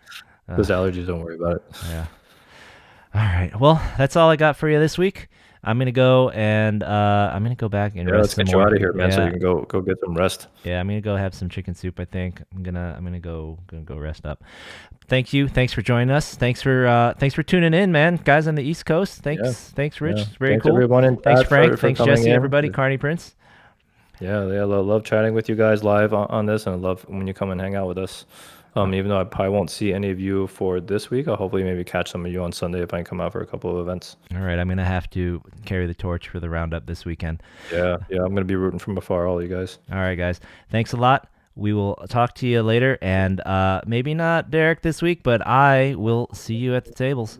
Those allergies, don't worry about it. Yeah. All right. Well, that's all I got for you this week. I'm gonna go and back and rest. Let's get you out of here, man, so you can go get some rest. Yeah, I'm gonna go have some chicken soup. I think I'm gonna go rest up. Thank you. Thanks for joining us. Thanks for tuning in, man. Guys on the East Coast. Thanks, Rich. Yeah. Very thanks cool. Everyone thanks, Frank. Thanks, Jesse. In. Everybody. Carney Prince. Yeah, love chatting with you guys live on this, and I love when you come and hang out with us. Even though I probably won't see any of you for this week, I'll hopefully maybe catch some of you on Sunday if I can come out for a couple of events. All right, I'm going to have to carry the torch for the roundup this weekend. Yeah, I'm going to be rooting from afar, all you guys. All right, guys. Thanks a lot. We will talk to you later, and maybe not Derek this week, but I will see you at the tables.